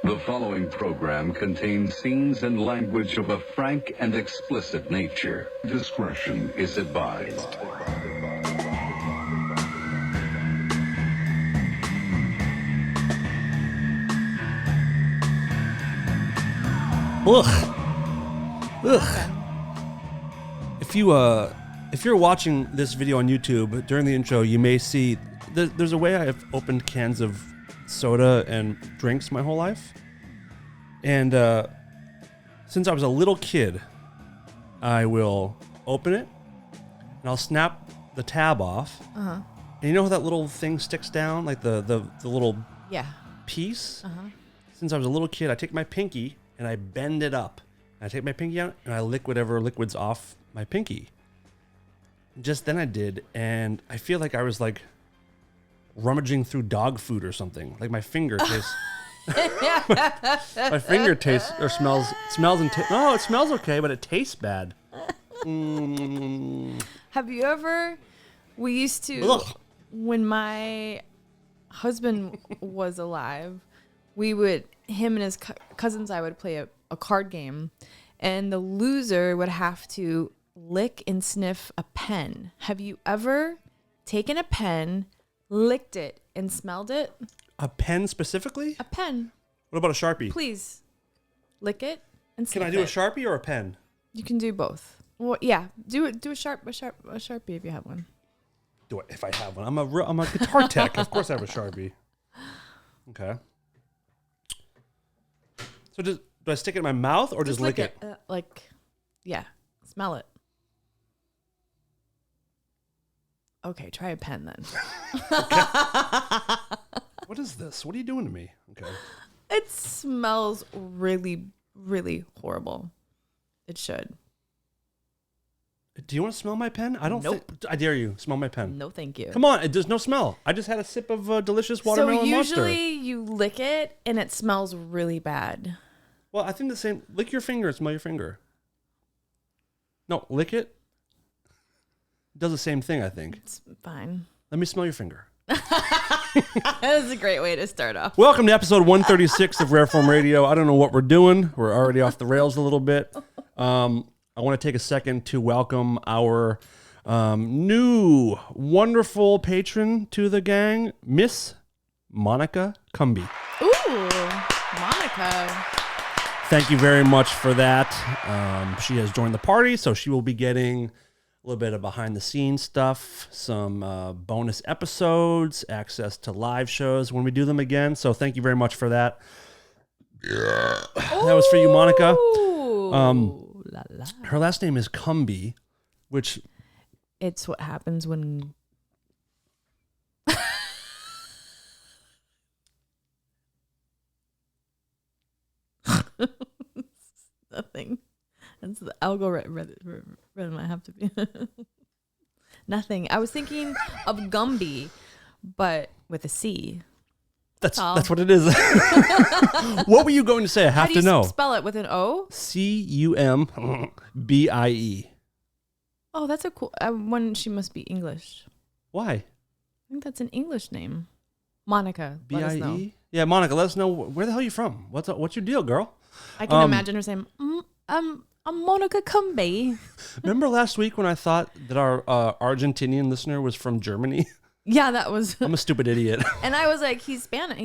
The following program contains scenes and language of a frank and explicit nature. Discretion is advised. Ugh. Ugh. If you're watching this video on YouTube, during the intro, you may see there's a way I've opened cans of soda and drinks my whole life. And since I was a little kid, I will open it and I'll snap the tab off. And you know how that little thing sticks down, like the little piece? Since I was a little kid, I take my pinky and I bend it up. I take my pinky out and I lick whatever liquid's off my pinky. Just then I did, and I feel like I was like rummaging through dog food or something. Like my finger tastes. My finger tastes or smells and no, it smells okay, but it tastes bad. Have you ever? We used to when my husband was alive. Him and his cousins, I would play a card game, and the loser would have to lick and sniff a pen. Have you ever taken a pen, licked it, and smelled it? A pen specifically? A pen. What about a Sharpie? Please, lick it and sniff it. Can I do a Sharpie or a pen? You can do both. Well, yeah, do a Sharpie if you have one. Do it if I have one. I'm a guitar tech. Of course I have a Sharpie. Okay. So do I stick it in my mouth or just lick it? Smell it. Okay, try a pen then. What is this? What are you doing to me? Okay. It smells really, really horrible. It should. Do you want to smell my pen? I don't Nope. I dare you. Smell my pen. No, thank you. Come on. There's no smell. I just had a sip of delicious watermelon So monster. usually you lick it and it smells really bad. Well, I think the same. Lick your finger and smell your finger. No, lick it. Does the same thing, I think. It's fine. Let me smell your finger. That's a great way to start off. Welcome to episode 136 of Rare Form Radio. I don't know what we're doing. We're already off the rails a little bit. I want to take a second to welcome our new wonderful patron to the gang, Miss Monica Cumby. Ooh, Monica. Thank you very much for that. She has joined the party, so she will be getting a little bit of behind-the-scenes stuff, some bonus episodes, access to live shows when we do them again. So thank you very much for that. That was for you, Monica. La, la. Her last name is Cumby, which... It's what happens when... Nothing. That's the algorithm I have to be. Nothing. I was thinking of Gumby, but with a C. That's what it is. What were you going to say? I have to know. How do you spell it? With an O? Cumbie. Oh, that's a cool one. She must be English. Why? I think that's an English name. Monica. Let us know. Bie. Yeah, Monica. Let us know where the hell you from. What's your deal, girl? I can imagine her saying, "I'm Monica Cumby." Remember last week when I thought that our Argentinian listener was from Germany? Yeah, that was. I'm a stupid idiot. And I was like, he's Spanish.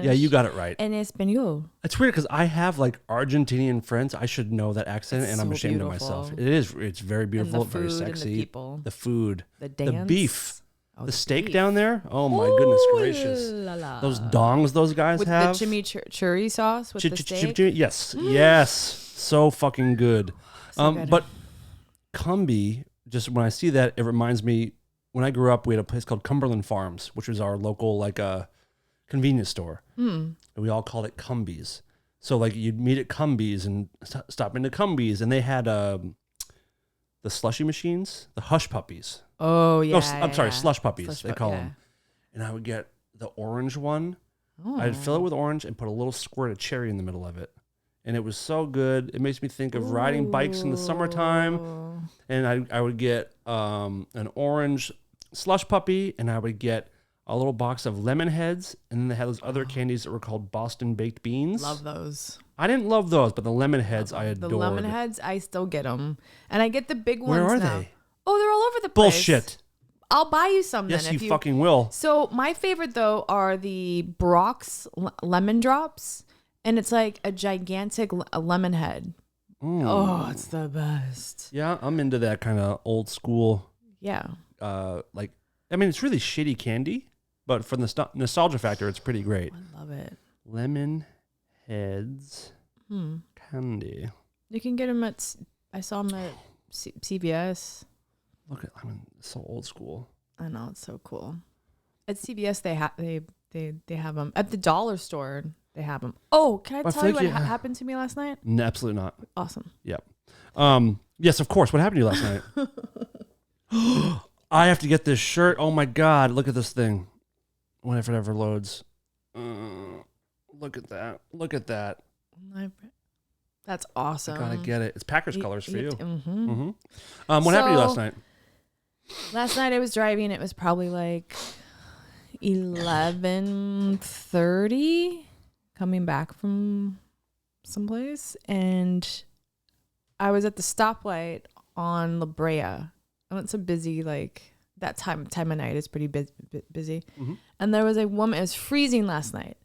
Yeah, you got it right. En español. It's weird because I have like Argentinian friends. I should know that accent, and I'm so ashamed beautiful. of myself. It is. It's very beautiful, And the very food sexy. and the people. The food, The dance. the beef, Oh, the steak beef. down there. Oh my goodness Ooh, gracious! la, la. Those dongs those guys With have. the chimichurri sauce with the steak. Yes, yes, so fucking good. So good. But Cumby, just when I see that, it reminds me. When I grew up, we had a place called Cumberland Farms, which was our local convenience store. And we all called it Cumbies. So like you'd meet at Cumbies and stop into Cumbies, and they had the slushy machines, the hush puppies. Oh yeah. No, I'm sorry, slush puppies. They call yeah. them. And I would get the orange one. Oh. I'd fill it with orange and put a little squirt of cherry in the middle of it. And it was so good. It makes me think of riding bikes in the summertime. And I would get an orange slush puppy, and I would get a little box of lemon heads, and then they had those other candies that were called Boston baked beans. Love those. I didn't love those, but the lemon heads I adored. The lemon heads, I still get them, and I get the big ones. Where are now. they? Oh, they're all over the place. Bullshit. I'll buy you some. Yes, then if you fucking will. So my favorite though are the Brock's lemon drops, and it's like a gigantic lemon head. Oh, it's the best. Yeah, I'm into that kind of old school. Yeah. Like, I mean, it's really shitty candy, but for the nostalgia factor, it's pretty great. I love it. Lemon heads candy. You can get them at. I saw them at CVS. Look at, I mean, it's so old school. I know, it's so cool. At CVS, they have them. At the dollar store, they have them. Oh, can I tell you what happened to me last night? No, absolutely not. Awesome. Yep. Yes, of course. What happened to you last night? I have to get this shirt. Oh my God. Look at this thing. Whenever it ever loads. Look at that. Look at that. That's awesome. I gotta get it. It's Packers colors for you. Mm-hmm. What happened to you last night? Last night I was driving. It was probably like 11:30 coming back from someplace, and I was at the stoplight on La Brea. And it's a busy, like, that time of night is pretty busy. Mm-hmm. And there was a woman. It was freezing last night.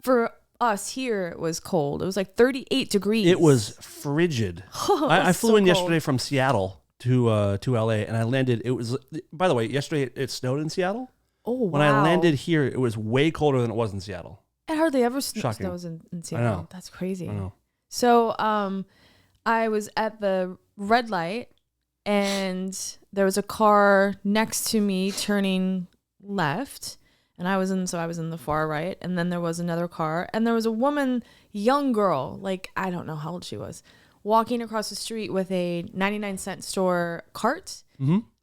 For us here, it was cold. It was like 38 degrees. It was frigid. I flew so in cold. yesterday from Seattle to LA, and I landed. It was, by the way, yesterday it snowed in Seattle. Oh, wow. When I landed here, it was way colder than it was in Seattle. It hardly ever Shocking. snows in Seattle. I know. That's crazy. I know. So I was at the red light, and there was a car next to me turning left, and I was in the far right, and then there was another car, and there was a woman, young girl, like, I don't know how old she was, walking across the street with a 99-cent store cart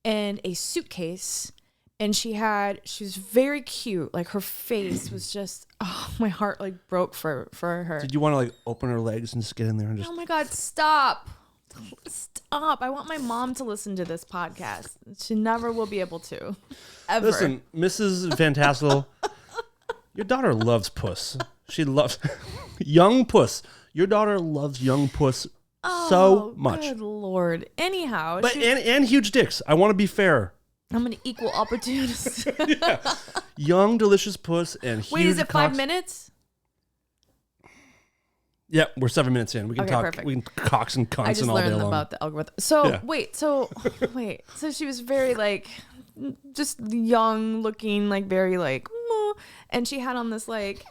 and a suitcase. And she was very cute. Like, her face was just, oh, my heart like broke for her. Did you want to like open her legs and just get in there and just? Oh my God, stop. Stop. I want my mom to listen to this podcast. She never will be able to. Ever. Listen, Mrs. Fantastical, your daughter loves puss. She loves young puss. Your daughter loves young puss so much. Good Lord. Anyhow. But and huge dicks. I want to be fair. I'm an equal opportunist. Young, delicious puss and huge Wait, is it 5 cocks. minutes? Yeah, we're 7 minutes in. We can talk. Perfect. We can cocks and cunts I just and all day learned long. about the algorithm. So Yeah. wait. So she was very like, just young looking, like very like, and she had on this like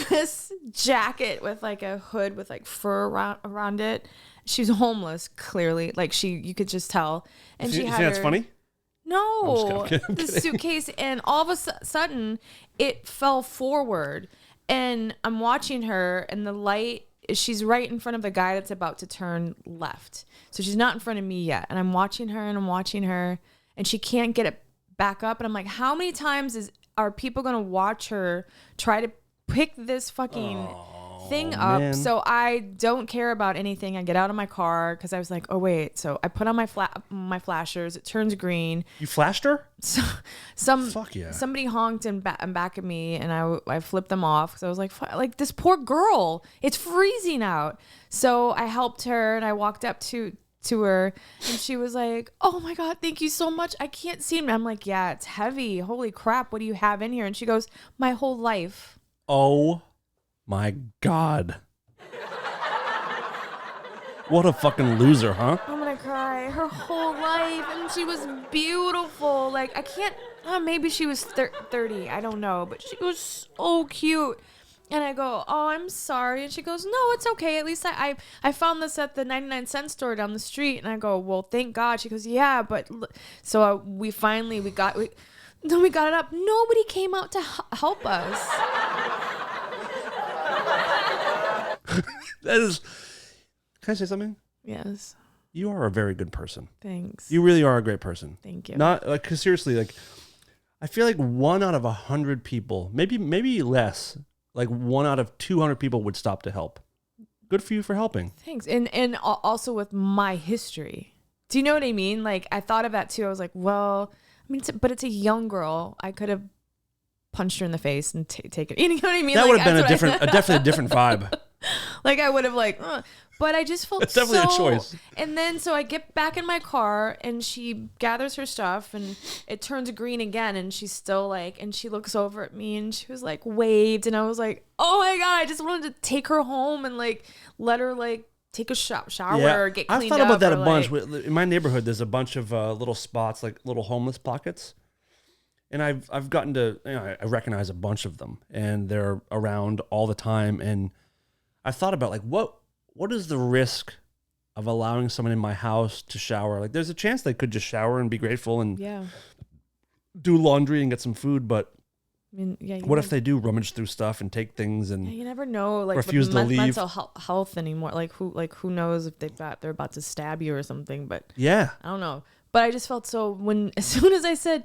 this jacket with like a hood with like fur around it. She was homeless, clearly. Like you could just tell. And you she think had that's her, funny? No, I'm kidding. the suitcase, and all of a sudden it fell forward, and I'm watching her, and the light, she's right in front of the guy that's about to turn left, so she's not in front of me yet, and I'm watching her, and she can't get it back up, and I'm like, how many times are people gonna watch her try to pick this fucking thing up? man. So I don't care about anything. I get out of my car because I was like, oh wait. So I put on my flashers. It turns green. You flashed her? So Fuck yeah. somebody honked in back at me, and I flipped them off because I was like this poor girl. It's freezing out. So I helped her, and I walked up to her, and she was like, oh my God, thank you so much. I can't see me. I'm like, yeah, it's heavy. Holy crap. What do you have in here? And she goes, my whole life. Oh my God. What a fucking loser, huh? I'm gonna cry. Her whole life, and she was beautiful. Like, I can't. Maybe she was 30. I don't know, but she was so cute. And I go, oh, I'm sorry. And she goes, no, it's okay. At least I found this at the 99-cent store down the street. And I go, well, thank God. She goes, yeah, but so we got it up. Nobody came out to help us. That is. Can I say something? Yes. You are a very good person. Thanks. You really are a great person. Thank you. Not like, 'cause seriously, like, I feel like 1 out of 100 people, maybe less, like 1 out of 200 people would stop to help. Good for you for helping. Thanks. And also with my history. Do you know what I mean? Like, I thought of that too. I was like, well, mean, but it's a young girl. I could have punched her in the face and take it. You know what I mean? That like, would have been definitely a different vibe. Like I would have but I just felt It's definitely a choice. And then so I get back in my car and she gathers her stuff and it turns green again and she's still like, and she looks over at me and she was like waved and I was like, oh my God, I just wanted to take her home and like let her like take a shower or get cleaned up. I've thought about that a bunch. Like, In my neighborhood, there's a bunch of little spots, like little homeless pockets. And I've gotten to, I recognize a bunch of them and they're around all the time. And I thought about like, what is the risk of allowing someone in my house to shower? Like there's a chance they could just shower and be grateful and do laundry and get some food. But I mean, what if they do rummage through stuff and take things and you never know, like refuse to leave? Mental health anymore. Like who knows if they're about to stab you or something. But yeah, I don't know. But I just felt so as soon as I said,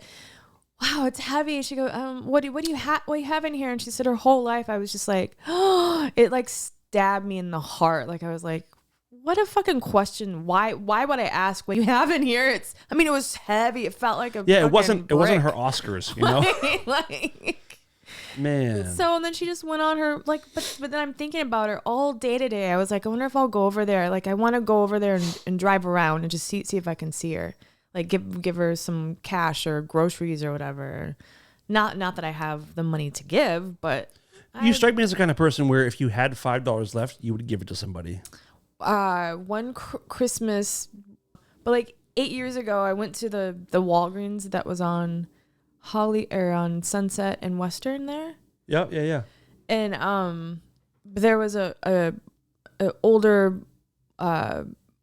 wow, it's heavy. She goes, what do you have in here? And she said her whole life. I was just like, oh, it like stabbed me in the heart. Like I was like, what a fucking question. Why would I ask what you have in here? It was heavy. It felt like a it wasn't brick. her Oscars, you know? like Man. So and then she just went on her like but then I'm thinking about her all day today. I was like, I wonder if I'll go over there. Like I want to go over there and drive around and just see if I can see her. Like give her some cash or groceries or whatever. Not that I have the money to give, but you strike me as the kind of person where if you had $5 left, you would give it to somebody. One Christmas, but like 8 years ago, I went to the Walgreens that was on on Sunset and Western there. Yeah. And there was a older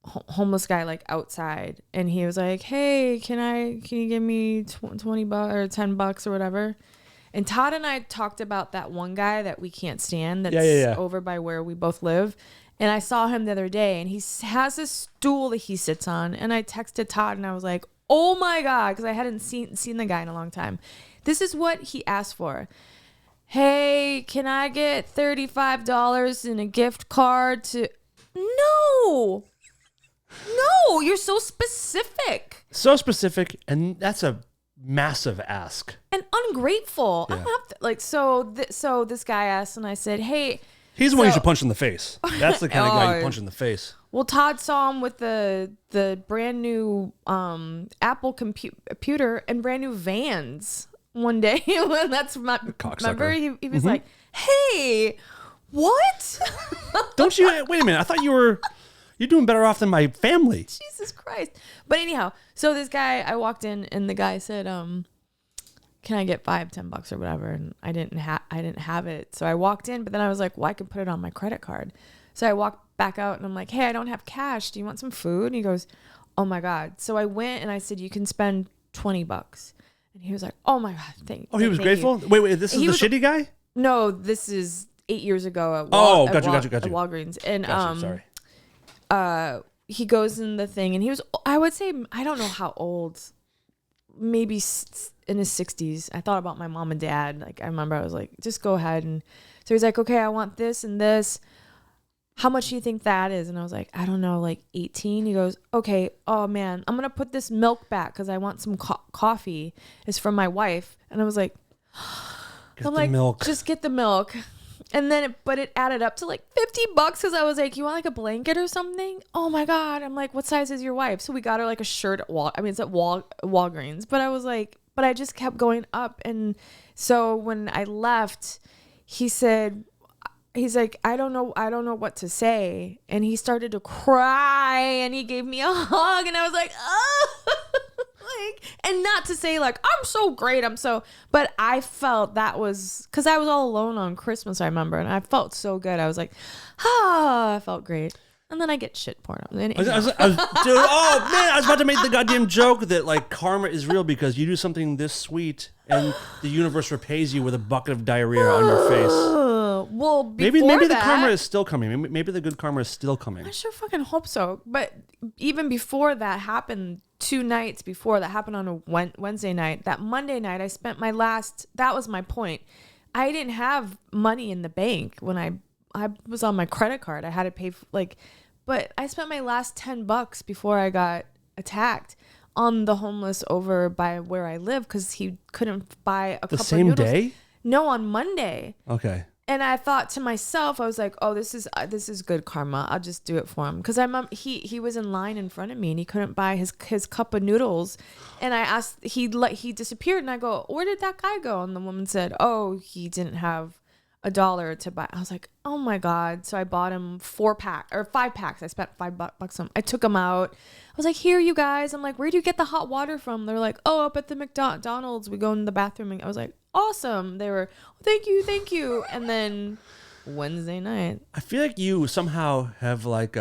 homeless guy like outside, and he was like, "Hey, can you give me $20 or $10 or whatever?" And Todd and I talked about that one guy that we can't stand that's over by where we both live. And I saw him the other day and he has this stool that he sits on. And I texted Todd and I was like, oh my God, because I hadn't seen the guy in a long time. This is what he asked for. Hey, can I get $35 in a gift card to... No, you're so specific. So specific, and that's a massive ask. And ungrateful. Yeah. I don't have to, like, so this guy asked and I said, hey... He's the one you should punch in the face. That's the kind of guy you punch in the face. Well, Todd saw him with the brand new Apple computer and brand new Vans one day. That's my remember he was like, "Hey, what?" Don't you wait a minute? I thought you're doing better off than my family. Jesus Christ! But anyhow, so this guy, I walked in and the guy said, can I get $5-10 or whatever? And I didn't have it. So I walked in, but then I was like, well, I can put it on my credit card. So I walked back out and I'm like, hey, I don't have cash. Do you want some food? And he goes, oh my God. So I went and I said, you can spend $20. And he was like, oh my God. He was grateful? You. Wait, this is the shitty guy? No, this is 8 years ago at Walgreens. And sorry. He goes in the thing and he was, I would say, I don't know how old, maybe in his 60s. I thought about my mom and dad. Like I remember I was like, just go ahead. And so he's like, okay, I want this and this. How much do you think that is? And I was like, I don't know, like 18. He goes, okay, oh man, I'm gonna put this milk back because I want some coffee. It's from my wife. And I was like, milk. Just get the milk. And then it added up to like $50 because I was like, you want like a blanket or something? Oh my God. I'm like, what size is your wife? So we got her like a shirt at it's at Walgreens. But I was like, but I just kept going up. And so when I left, he's like, I don't know what to say. And he started to cry and he gave me a hug and I was like, oh, and not to say like, I'm so great. But I felt that was because I was all alone on Christmas, I remember. And I felt so good. I was like, I felt great. And then I get shit porn. I was about to make the goddamn joke that like karma is real because you do something this sweet and the universe repays you with a bucket of diarrhea on your face. Well, maybe the karma is still coming. Maybe the good karma is still coming. I sure fucking hope so. But even before that happened, 2 nights before that happened on a Wednesday night, that Monday night I spent that was my point. I didn't have money in the bank when I was on my credit card. I had to pay but I spent my last $10 before I got attacked on the homeless over by where I live because he couldn't buy a cup The of same noodles. day? No, on Monday. Okay. And I thought to myself, I was like, "Oh, this is good karma. I'll just do it for him." Because he was in line in front of me and he couldn't buy his cup of noodles. And I asked, he disappeared, and I go, "Where did that guy go?" And the woman said, "Oh, he didn't have $1 to buy." I was like, "Oh my god!" So I bought him 5 packs. I spent $5 on 'em. I took them out. I was like, "Here, you guys." I'm like, "Where do you get the hot water from?" They're like, "Oh, up at the McDonald's. We go in the bathroom." And I was like, "Awesome." They were, "Thank you." And then Wednesday night, I feel like you somehow have like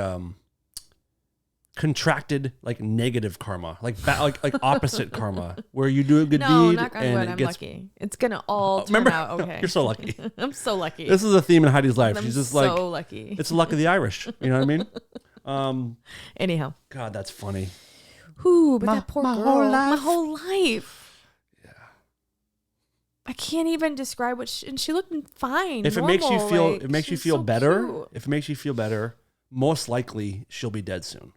contracted like negative karma, like like opposite karma, where you do a good no, deed not gonna and win. it I'm gets. lucky. It's gonna all turn Remember, out okay. you're so lucky. I'm so lucky. This is a theme in Heidi's life. I'm She's just so like, lucky. it's the luck of the Irish. You know what I mean? Anyhow, God, that's funny. who? But that poor my girl. whole life. My whole life. Yeah. I can't even describe what. And she looked fine. If it normal, makes you feel, like, it makes she you was feel so better. cute. If it makes you feel better, most likely she'll be dead soon.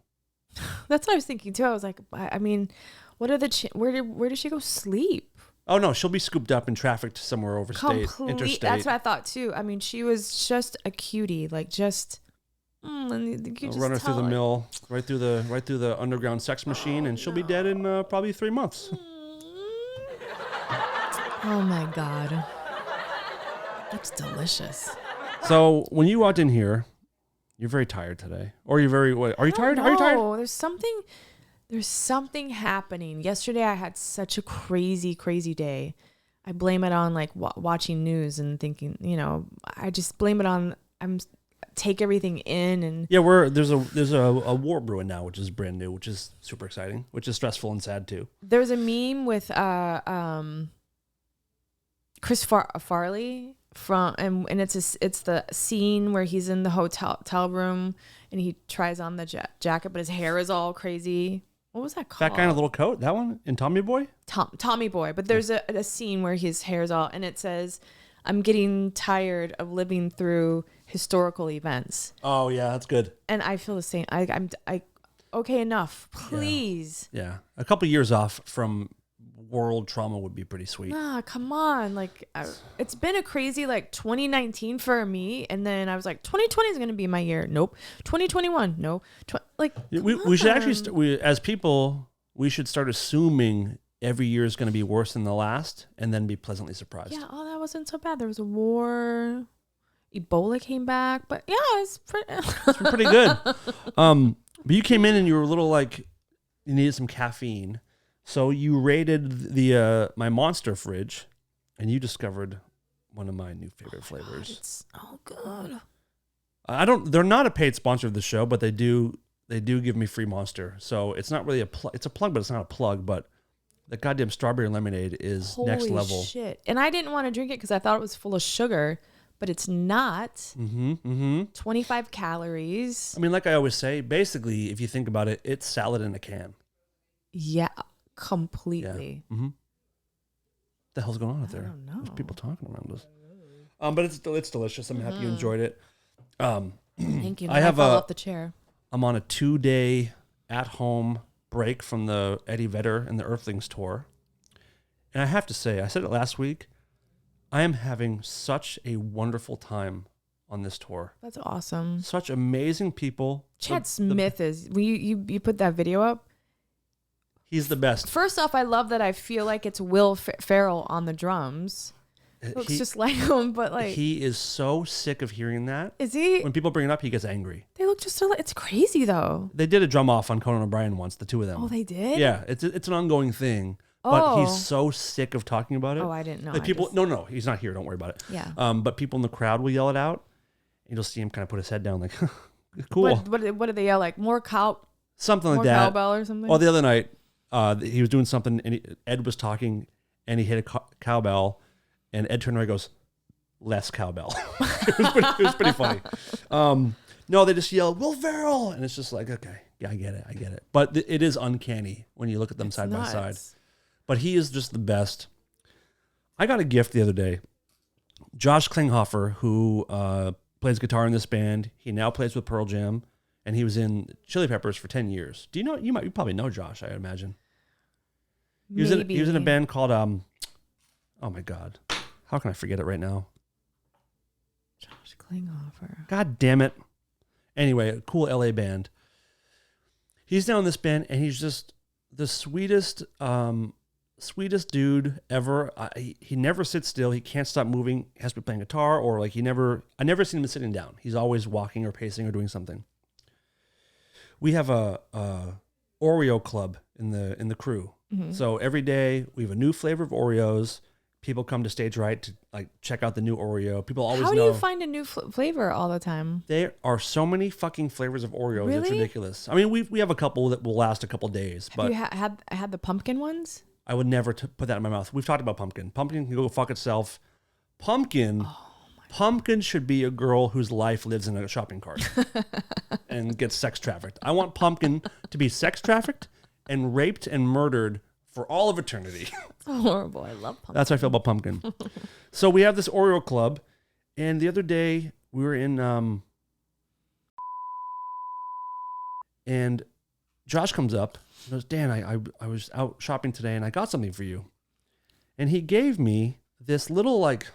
That's what I was thinking too. I was like, I mean, what are the where did she go sleep? Oh no, she'll be scooped up and trafficked somewhere overstate, interstate. That's what I thought too. I mean, she was just a cutie, like just. And you just Run her through the tell, like, mill, right through the underground sex machine, and she'll be dead in probably 3 months. Oh my god, that's delicious. So when you walked in here, you're very tired today, or you're very. What, are you tired? Are you tired? No, there's something happening. Yesterday I had such a crazy day. I blame it on like watching news and thinking, I just blame it on take everything in and Yeah, there's a war brewing now, which is brand new, which is super exciting, which is stressful and sad too. there's a meme with Chris Farley and it's the scene where he's in the hotel room and he tries on the jacket, but his hair is all crazy. What was that called? That kind of little coat, that one in Tommy Boy. Tommy Boy. But there's a scene where his hair's all, and it says, "I'm getting tired of living through historical events." Oh yeah, that's good. And I feel the same. Okay, enough, please. Yeah, a couple years off from world trauma would be pretty sweet. Nah, come on. Like, it's been a crazy, 2019 for me. And then I was like, 2020 is going to be my year. Nope. 2021. No. We should actually, as people, we should start assuming every year is going to be worse than the last and then be pleasantly surprised. Yeah, that wasn't so bad. There was a war. Ebola came back. But yeah, it's been pretty good. But you came in and you were a little you needed some caffeine. So you raided the my Monster fridge, and you discovered one of my new favorite flavors. It's so good. They're not a paid sponsor of the show, but they do give me free Monster. So it's not really it's a plug, but it's not a plug. But the goddamn strawberry lemonade is next level. Holy shit! And I didn't want to drink it because I thought it was full of sugar, but it's not. 25 calories. I mean, like I always say, basically, if you think about it, it's salad in a can. Yeah. Completely. Yeah. What the hell's going on out there? I don't know. There's people talking around us. But it's delicious. I'm happy you enjoyed it. Thank you. I fall off the chair. I'm on a 2-day at-home break from the Eddie Vedder and the Earthlings tour, and I have to say, I said it last week, I am having such a wonderful time on this tour. That's awesome. Such amazing people. Chad Smith is. You put that video up. He's the best. First off, I love that I feel like it's Will Ferrell on the drums. Looks just like him, but he is so sick of hearing that. Is he? When people bring it up, he gets angry. They look just so. It's crazy though. They did a drum off on Conan O'Brien once, the two of them. Oh, they did? Yeah, it's an ongoing thing. But he's so sick of talking about it. Oh, I didn't know. Like people, no, he's not here. Don't worry about it. Yeah. But people in the crowd will yell it out, and you'll see him kind of put his head down, like, cool. What do they yell like? More something like more that. cowbell or something. Well, the other night, he was doing something, and Ed was talking, and he hit a cowbell, and Ed turned around and goes, less cowbell. it was pretty funny. No, they just yell, Will Ferrell, and it's just like, okay, yeah, I get it. But it is uncanny when you look at them side by side. But he is just the best. I got a gift the other day. Josh Klinghoffer, who plays guitar in this band, he now plays with Pearl Jam, and he was in Chili Peppers for 10 years. Do you know? You probably know Josh, I imagine. He was Maybe. he was in a band called oh my god, how can I forget it right now? Josh Klinghoffer. God damn it. Anyway, a cool LA band. He's now in this band, and he's just the sweetest dude ever. He never sits still. He can't stop moving. He has to be playing guitar, or like I never seen him sitting down. He's always walking or pacing or doing something. We have a Oreo club in the crew. Mm-hmm. So every day we have a new flavor of Oreos. People come to Stage Right to like check out the new Oreo. People always How do know. you find a new flavor all the time? There are so many fucking flavors of Oreos. It's Really? ridiculous. I mean, we have a couple that will last a couple days, Have but you had the pumpkin ones? I would never put that in my mouth. We've talked about pumpkin. Pumpkin can go fuck itself. Pumpkin should be a girl whose life lives in a shopping cart and gets sex trafficked. I want Pumpkin to be sex trafficked and raped and murdered for all of eternity. Oh, horrible. I love pumpkin. That's how I feel about Pumpkin. So we have this Oreo club, and the other day we were in, and Josh comes up and goes, Dan, I was out shopping today and I got something for you. And he gave me this little like,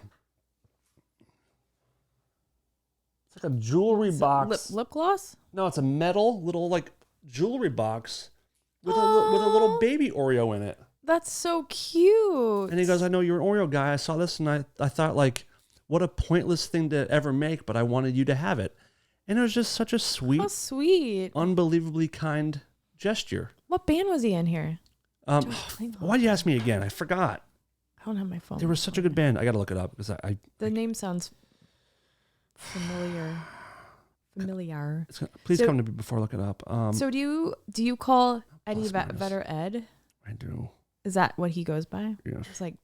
it's like a jewelry box. Lip gloss? No, it's a metal little like jewelry box with a little baby Oreo in it. That's so cute. And he goes, I know you're an Oreo guy. I saw this and I thought like, what a pointless thing to ever make, but I wanted you to have it. And it was just such a sweet, How sweet. unbelievably kind gesture. What band was he in here? Why'd you ask me again? I forgot. I don't have my phone. They were such a good band. I got to look it up because The name sounds familiar. Please So- come to me before I look it up. So do you call Eddie Plus minus. Vedder Ed? I do. Is that what he goes by? Yes. It's like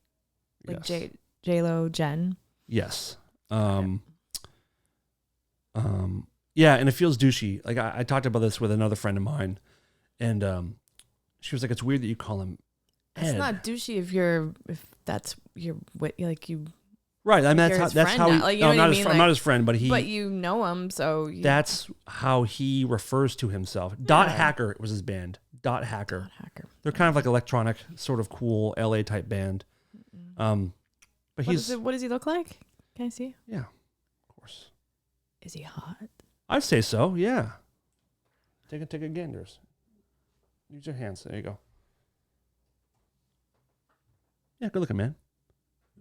Yes. J-Lo Jen. Yes. Yeah, and it feels douchey. Like I talked about this with another friend of mine, and she was like, "It's weird that you call him Ed." It's not douchey if that's your like you. Right. I mean, you're his that's friend how he. now. Like, you No, know what not I his mean? friend. Like- Not his friend, but he. But you know him, so That's how he refers to himself. Dot Yeah. Hacker was his band. Dot Hacker. hacker. They're kind of like electronic, sort of cool LA type band. But he's What does he look like? Can I see? yeah, of course. Is he hot? I'd say so. Yeah. Take a ganders. Use your hands. There you go. Yeah, good looking man.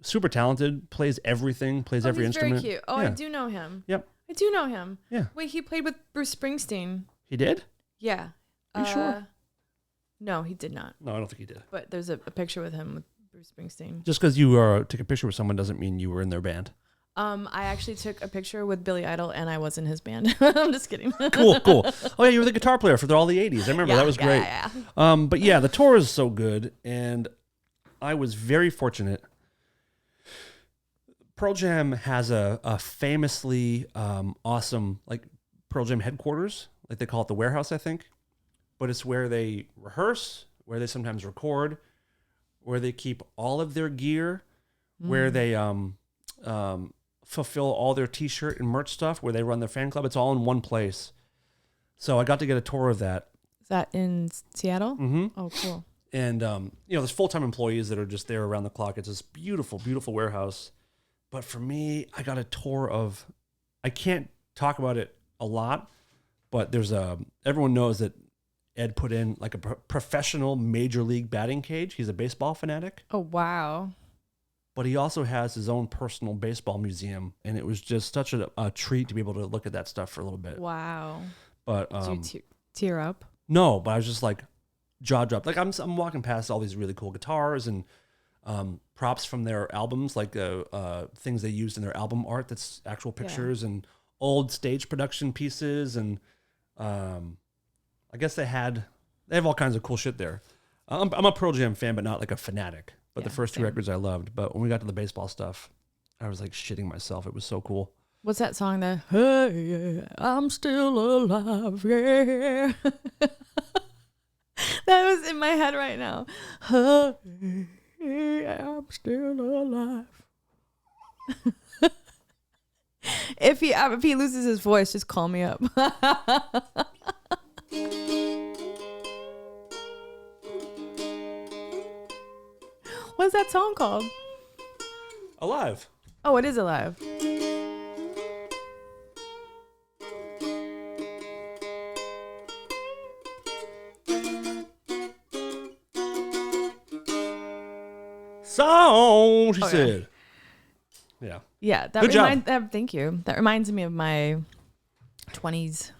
Super talented. Plays everything. Plays every he's instrument. very cute. Oh, I Yeah. do know him. Yep. I do know him. Yeah. Wait, he played with Bruce Springsteen. He did? Yeah. Are you sure? No, he did not. No, I don't think he did. But there's a picture with him with Bruce Springsteen. Just because you take a picture with someone doesn't mean you were in their band. I actually took a picture with Billy Idol and I was in his band. I'm just kidding. Cool. Oh yeah, you were the guitar player for all the 80s. I remember that was great. Yeah. But yeah, the tour is so good, and I was very fortunate. Pearl Jam has a famously awesome like Pearl Jam headquarters, like they call it the warehouse, I think. But it's where they rehearse, where they sometimes record, where they keep all of their gear, where they fulfill all their T-shirt and merch stuff, where they run their fan club. It's all in one place. So I got to get a tour of that. Is that in Seattle? Mm-hmm. Oh, cool. And, there's full-time employees that are just there around the clock. It's this beautiful, beautiful warehouse. But for me, I got a tour of, I can't talk about it a lot, but everyone knows that Ed put in like a professional major league batting cage. He's a baseball fanatic, Oh, wow. but he also has his own personal baseball museum. And it was just such a treat to be able to look at that stuff for a little bit. Wow. But Did you tear up? no, but I was just like jaw dropped. Like I'm walking past all these really cool guitars and props from their albums, like things they used in their album art. That's actual pictures and old stage production pieces. And I guess they have all kinds of cool shit there. I'm a Pearl Jam fan, but not like a fanatic. But the first two same. records I loved. But when we got to the baseball stuff, I was like shitting myself. It was so cool. What's that song? Hey, I'm still alive. Yeah. That was in my head right now. Hey, I'm still alive. If he loses his voice, just call me up. that song called? Alive. Oh, it is Alive. Song, she Oh, yeah. said. Yeah. Yeah, that Good job. thank you. That reminds me of my 20s.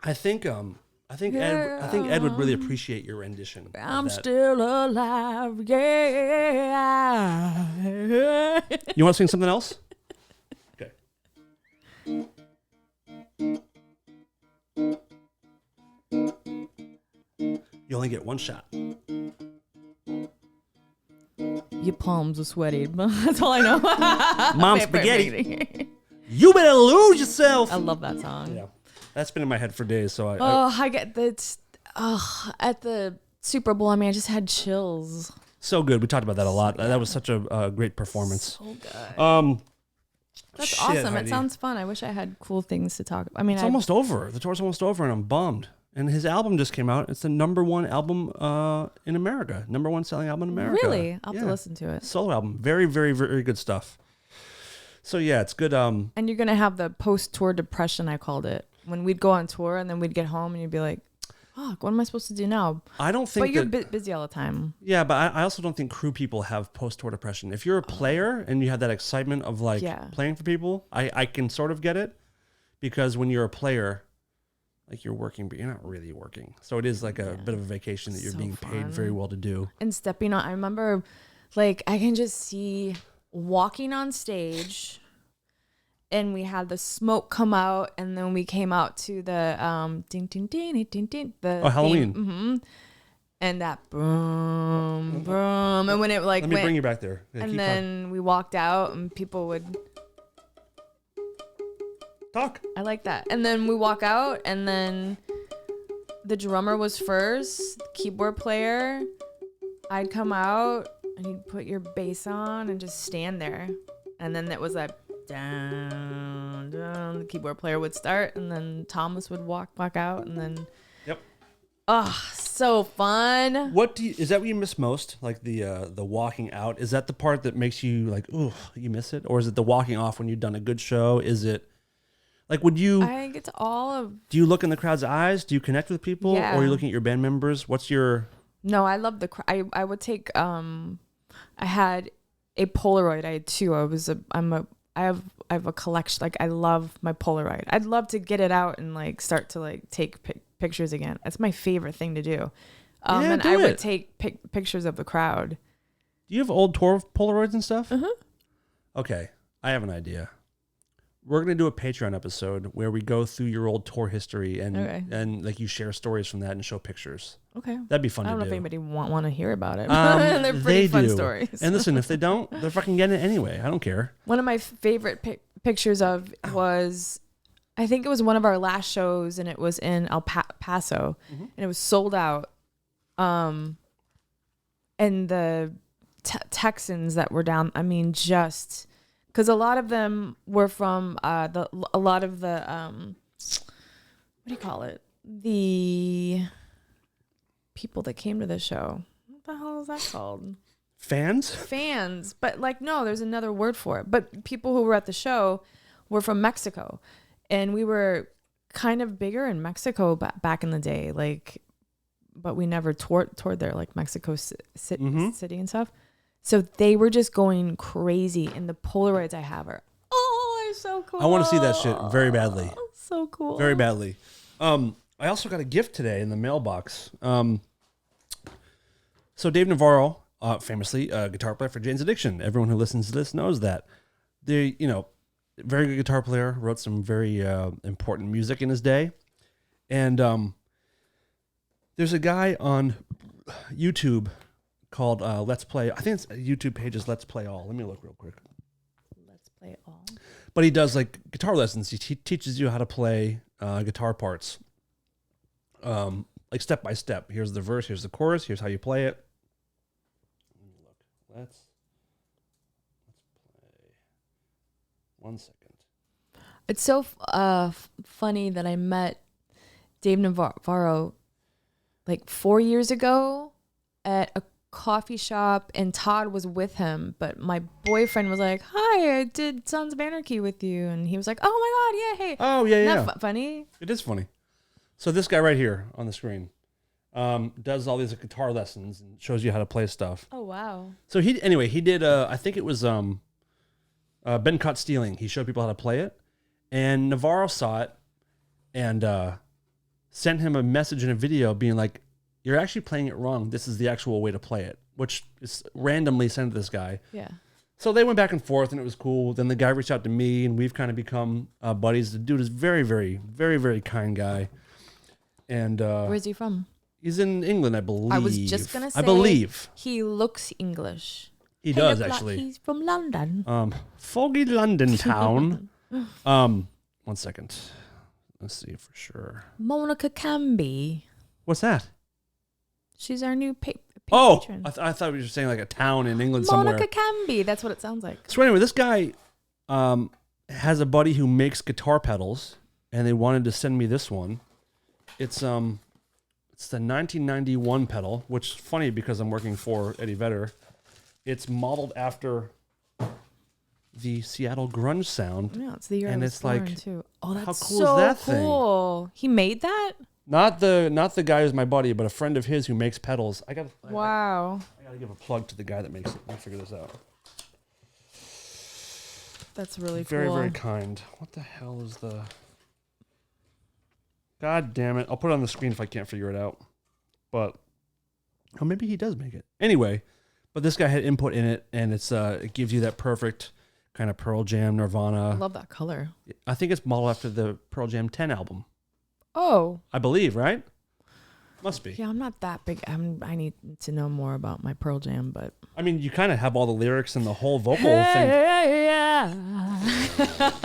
I think Ed would really appreciate your rendition. of I'm that. still alive, yeah. You want to sing something else? Okay. You only get one shot. Your palms are sweaty. That's all I know. Mom Favorite spaghetti. movie. You better lose yourself. I love that song. Yeah, that's been in my head for days. So I get that. At the Super Bowl, I mean, I just had chills. so good. We talked about that a lot. That was such a great performance. So good. That's Shit, awesome. Heidi. It sounds fun. I wish I had cool things to talk about. I mean, It's almost over. The tour's almost over, and I'm bummed. And his album just came out. It's the #1 album in America. #1 selling album in America. Really? I'll have Yeah. to listen to it. Solo album. Very, very, very good stuff. So yeah, it's good. And you're going to have the post-tour depression, I called it. When we'd go on tour and then we'd get home and you'd be like, fuck, what am I supposed to do now? I don't think But you're that, busy all the time. yeah, but I also don't think crew people have post-tour depression. If you're a player and you have that excitement of like Yeah. playing for people, I can sort of get it, because when you're a player, like you're working, but you're not really working. So it is like a bit of a vacation that you're So being paid fun. very well to do. And stepping on, I remember, like, I can just see walking on stage, and we had the smoke come out, and then we came out to the ding ding ding ding ding the Halloween. hmm and that boom boom, and when it like Let me went, bring you back there. Yeah, and keep then we walked out, and people would. talk. I like that. And then we walk out, and then the drummer was first, keyboard player. I'd come out, and you'd put your bass on and just stand there. And then that was like down, down. The keyboard player would start, and then Thomas would walk out, and then Yep. so fun. Is that what you miss most? Like the walking out? Is that the part that makes you like, ooh, you miss it? Or is it the walking off when you've done a good show? Is it like, would you I think it's all of. do you look in the crowd's eyes? Do you connect with people? Yeah. Or are you looking at your band members? What's your No, I love the. I would take. I had a Polaroid. I had two. I have a collection. Like, I love my Polaroid. I'd love to get it out and like start to like take pictures again. That's my favorite thing to do. Yeah, And do I would it. take pictures of the crowd. Do you have old tour Polaroids and stuff? Uh-huh. Okay, I have an idea. We're gonna do a Patreon episode where we go through your old tour history and Okay. and like you share stories from that and show pictures. Okay. That'd be fun I to don't know do. if anybody want to hear about it. They're pretty they fun do. stories. And listen, if they don't, they're fucking getting it anyway. I don't care. One of my favorite pictures of was, I think it was one of our last shows, and it was in El Paso, and it was sold out. And the Texans that were down, I mean, just because a lot of them were from a lot of the what do you call it? The people that came to the show. What the hell is that called? Fans? But like, no, there's another word for it. But people who were at the show were from Mexico, and we were kind of bigger in Mexico back in the day, like, but we never toured there, like Mexico City and stuff. So they were just going crazy, and the Polaroids I have are they're so cool. I want to see that shit very badly. So cool. Very badly. I also got a gift today in the mailbox. So Dave Navarro, famously a guitar player for Jane's Addiction. Everyone who listens to this knows that. Very good guitar player, wrote some very important music in his day. And there's a guy on YouTube called Let's Play. I think it's YouTube page is Let's Play All. Let me look real quick. Let's play it all. But he does like guitar lessons. He teaches you how to play guitar parts, like step by step. Here's the verse. Here's the chorus. Here's how you play it. Let me look. Let's play. 1 second. It's so funny that I met Dave Navarro like 4 years ago at coffee shop and Todd was with him, but my boyfriend was like, "Hi, I did Sons of Anarchy with you," and he was like, "Oh my god, yeah, hey." Oh yeah, Isn't yeah. that funny? It is funny. So this guy right here on the screen does all these guitar lessons and shows you how to play stuff. Oh wow. So he did I think it was Been Caught Stealing. He showed people how to play it, and Navarro saw it and sent him a message in a video being like, "You're actually playing it wrong. This is the actual way to play it," which is randomly sent to this guy. Yeah. So they went back and forth, and it was cool. Then the guy reached out to me, and we've kind of become buddies. The dude is very, very, very, very kind guy. And Where's he from? he's in England, I believe. I was just gonna say. I believe he looks English. he Hey, does look like actually. he's from London. Foggy London town. 1 second. Let's see for sure. Monica Camby. What's that? She's our new Oh, patron. I thought we were saying like a town in England somewhere. Monica Camby. That's what it sounds like. So anyway, this guy has a buddy who makes guitar pedals, and they wanted to send me this one. It's the 1991 pedal, which is funny because I'm working for Eddie Vedder. It's modeled after the Seattle grunge sound. Yeah, it's the year And I was it's like, born, too. Oh, that's how cool so is that thing? cool. He made that? Not the guy who's my buddy, but a friend of his who makes pedals. I gotta give a plug to the guy that makes it. Let me figure this out. That's really Very, cool. very kind. What the hell is the... God damn it. I'll put it on the screen if I can't figure it out. But... Oh, maybe he does make it. Anyway, but this guy had input in it, and it gives you that perfect kind of Pearl Jam, I Nirvana. love that color. I think it's modeled after the Pearl Jam 10 album. Oh. I believe, right? Must be. Yeah, I'm not that big. I need to know more about my Pearl Jam, but... I mean, you kind of have all the lyrics and the whole vocal thing. Yeah.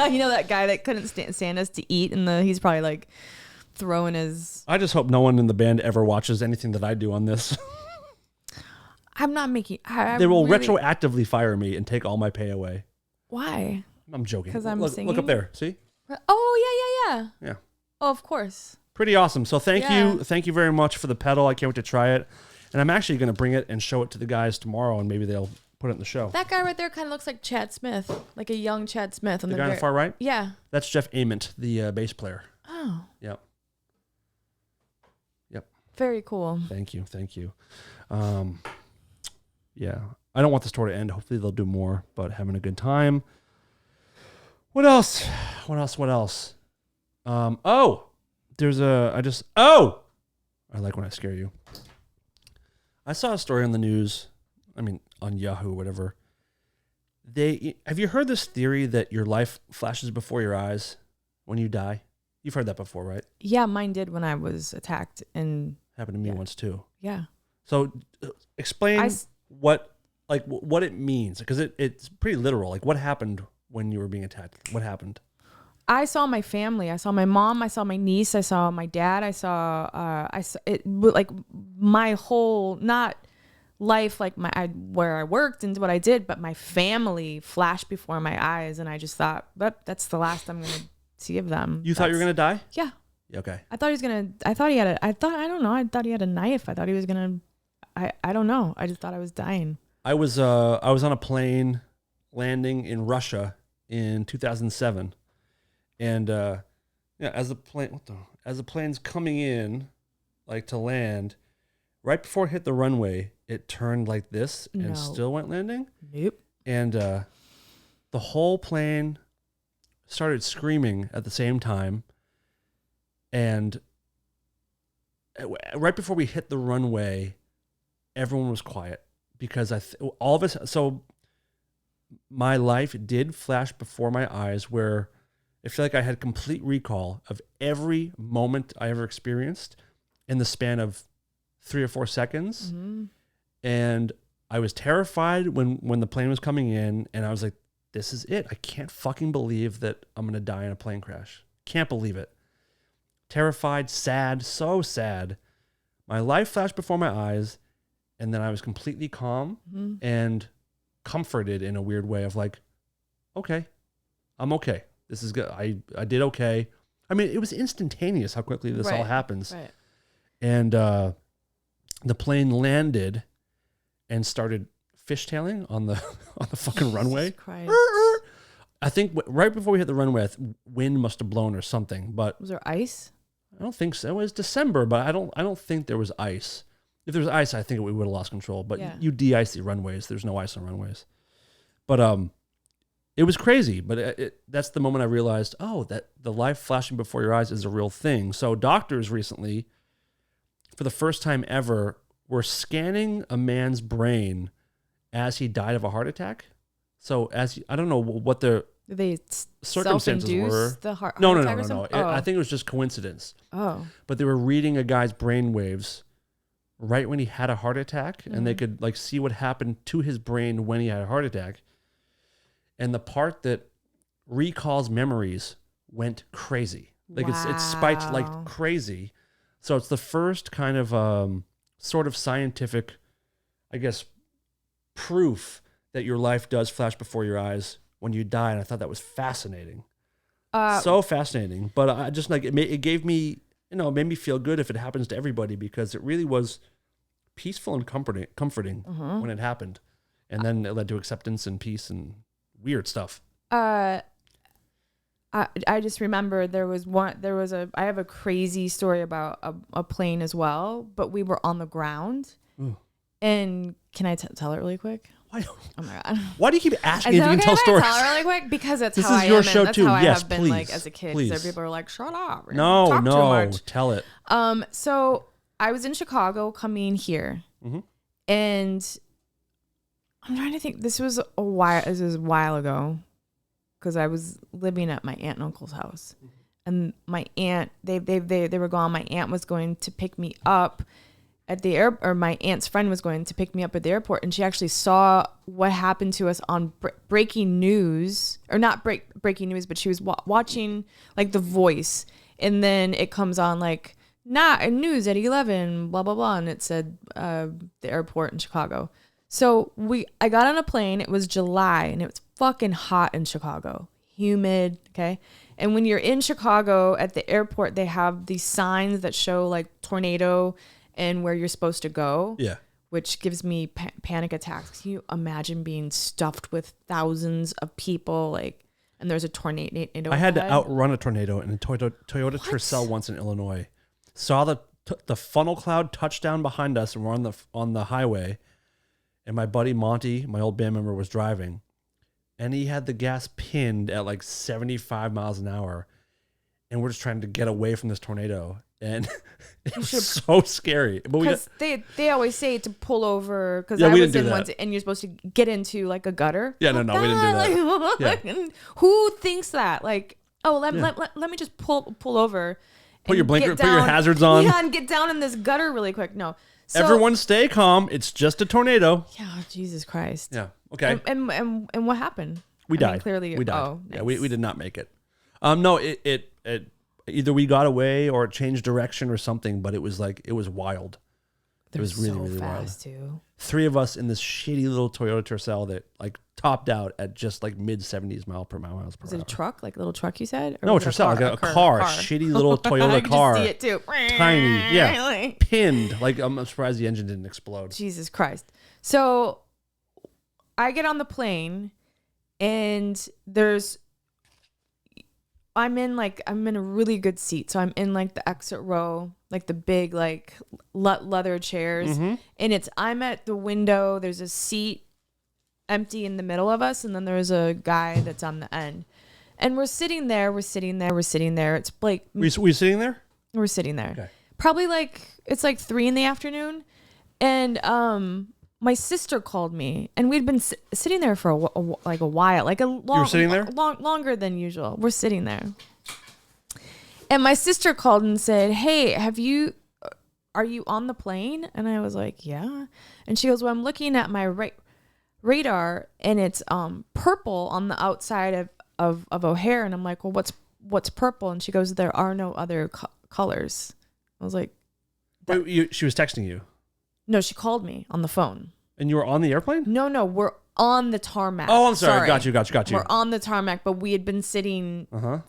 You know that guy that couldn't stand us to eat, and he's probably like throwing his... I just hope no one in the band ever watches anything that I do on this. I'm not making... They will retroactively fire me and take all my pay away. Why? I'm joking. 'Cause I'm look singing? up there. See? Oh, yeah. Yeah. Oh, of course. Pretty awesome. So thank Yeah. you. Thank you very much for the pedal. I can't wait to try it. And I'm actually going to bring it and show it to the guys tomorrow, and maybe they'll put it in the show. That guy right there kind of looks like Chad Smith, like a young Chad Smith. The guy on the far right? Yeah. That's Jeff Ament, the bass player. Oh. Yep. Very cool. Thank you. Thank you. Yeah. I don't want this tour to end. Hopefully they'll do more, but having a good time. What else? I like when I scare you. I saw a story on the news. I mean, on Yahoo or whatever. Have you heard this theory that your life flashes before your eyes when you die? You've heard that before, right? Yeah, mine did when I was attacked. And Happened to me Yeah. once too. yeah. So explain what it means, because it's pretty literal. Like, what happened when you were being attacked? What happened? I saw my family. I saw my mom. I saw my niece. I saw my dad. I saw it like my whole not life, like where I worked and what I did, but my family flashed before my eyes, and I just thought, that's the last I'm gonna see of them. You thought you were gonna die? Yeah. Okay. I thought he was gonna. I thought he had a. I don't know. I thought he had a knife. I thought he was gonna. I don't know. I just thought I was dying. I was on a plane landing in Russia in 2007, and as the plane's coming in, like to land, right before it hit the runway, it turned like this and No. still went landing, Nope. and the whole plane started screaming at the same time, and right before we hit the runway, everyone was quiet. Because all of us, so my life did flash before my eyes, where I feel like I had complete recall of every moment I ever experienced in the span of 3 or 4 seconds. Mm-hmm. And I was terrified when the plane was coming in, and I was like, this is it. I can't fucking believe that I'm going to die in a plane crash. Can't believe it. Terrified, sad, so sad. My life flashed before my eyes. And then I was completely calm and comforted in a weird way of like, okay, I'm okay. This is good. I did okay. I mean, it was instantaneous how quickly this all happens. Right. And the plane landed, and started fishtailing on the fucking runway. Christ. I think right before we hit the runway, wind must have blown or something. But Was there ice? I don't think so. It was December, but I don't think there was ice. If there was ice, I think we would have lost control. But Yeah. you de-ice the runways. There's no ice on runways. But it was crazy. But that's the moment I realized, that the life flashing before your eyes is a real thing. So doctors recently, for the first time ever, were scanning a man's brain as he died of a heart attack. So I don't know what the Did they circumstances self-induce were. the heart No. attack or something? I think it was just coincidence. Oh. But they were reading a guy's brain waves right when he had a heart attack, and they could like see what happened to his brain when he had a heart attack. And the part that recalls memories went crazy. Like it spiked like Wow. crazy. So it's the first kind of sort of scientific, I guess, proof that your life does flash before your eyes when you die. And I thought that was fascinating. So fascinating. But I just like it gave me, it made me feel good if it happens to everybody, because it really was peaceful and comforting when it happened. And then it led to acceptance and peace and weird stuff. I just remember I have a crazy story about a plane as well, but we were on the ground. Ooh. And can I tell it really quick? Why, Oh my God. why do you keep asking Is if it you can okay tell if I stories? tell it really quick? Because that's This how is I your am. show And that's too. how I Yes, have been like please, as a kid. please. So people are like, shut up. and No, talk too much. tell it. So I was in Chicago coming here, and I'm trying to think. This was a while ago, because I was living at my aunt and uncle's house, and my aunt they were gone. My aunt was going to pick me up at the air, or my aunt's friend was going to pick me up at the airport, and she actually saw what happened to us on breaking news, or not breaking news, but she was watching like The Voice, and then it comes on like not news at 11, blah blah blah, and it said the airport in Chicago. So I got on a plane. It was July, and it was fucking hot in Chicago, humid. Okay. And when you're in Chicago at the airport, they have these signs that show like tornado and where you're supposed to go. Yeah. Which gives me panic attacks. Can you imagine being stuffed with thousands of people, like, and there's a tornado? I had to ahead? outrun a tornado in a Toyota Tercel once in Illinois. Saw the funnel cloud touchdown behind us, and we're on the highway. And my buddy Monty, my old band member, was driving, and he had the gas pinned at like 75 miles an hour, and we're just trying to get away from this tornado. And it was so scary. But Because they always say to pull over, because Yeah, I we was didn't in do one, that. and you're supposed to get into like a gutter. Yeah, no, we didn't do that. Like, who thinks that? Like, let me just pull over. Put your and blinker, get put your down- hazards on. Yeah, and get down in this gutter really quick. No. So, Everyone stay calm. It's just a tornado. Yeah, Jesus Christ. Yeah. Okay. And what happened? We I mean, died. clearly, we died. Oh, Yeah, nice. we did not make it. No, it either we got away or it changed direction or something, but it was wild. It was really, so really fast wild. too. 3 of us in this shitty little Toyota Tercel that like topped out at just like mid 70s miles per hour. Was it a truck, like a little truck you said? Or No, was it Tercel, like a car, a shitty little I Toyota could car. just see it too. Tiny, yeah, pinned. Like I'm surprised the engine didn't explode. Jesus Christ. So I get on the plane, and I'm in a really good seat. So I'm in like the exit row, like the big like leather chairs, and I'm at the window. There's a seat empty in the middle of us, and then there's a guy that's on the end. And we're sitting there. It's like Were you sitting there? we're sitting there. Okay. Probably it's like 3 p.m. And my sister called me, and we'd been sitting there for a while, like a long. You were sitting there? Longer than usual. We're sitting there, and my sister called and said, "Hey, are you on the plane?" And I was like, "Yeah." And she goes, "Well, I'm looking at my radar, and it's purple on the outside of O'Hare." And I'm like, "Well, what's purple?" And she goes, "There are no other colors." I was like, Wait, she was texting you, "No," she called me on the phone. and you were on the airplane. No, we're on the tarmac. Oh, I'm sorry. Got you. We're on the tarmac, but we had been sitting on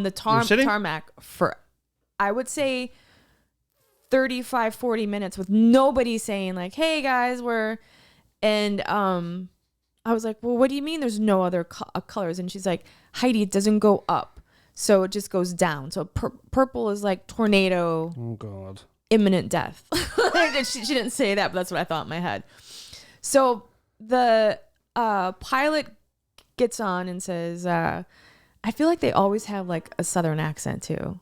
the You're sitting? tarmac for, I would say, 35, 40 minutes with nobody saying like, hey guys, and I was like, well, what do you mean there's no other colors? And she's like, Heidi, it doesn't go up. So it just goes down. So purple is like tornado. Oh God. Imminent death. she didn't say that, but that's what I thought in my head. So the pilot gets on and says, I feel like they always have like a Southern accent too.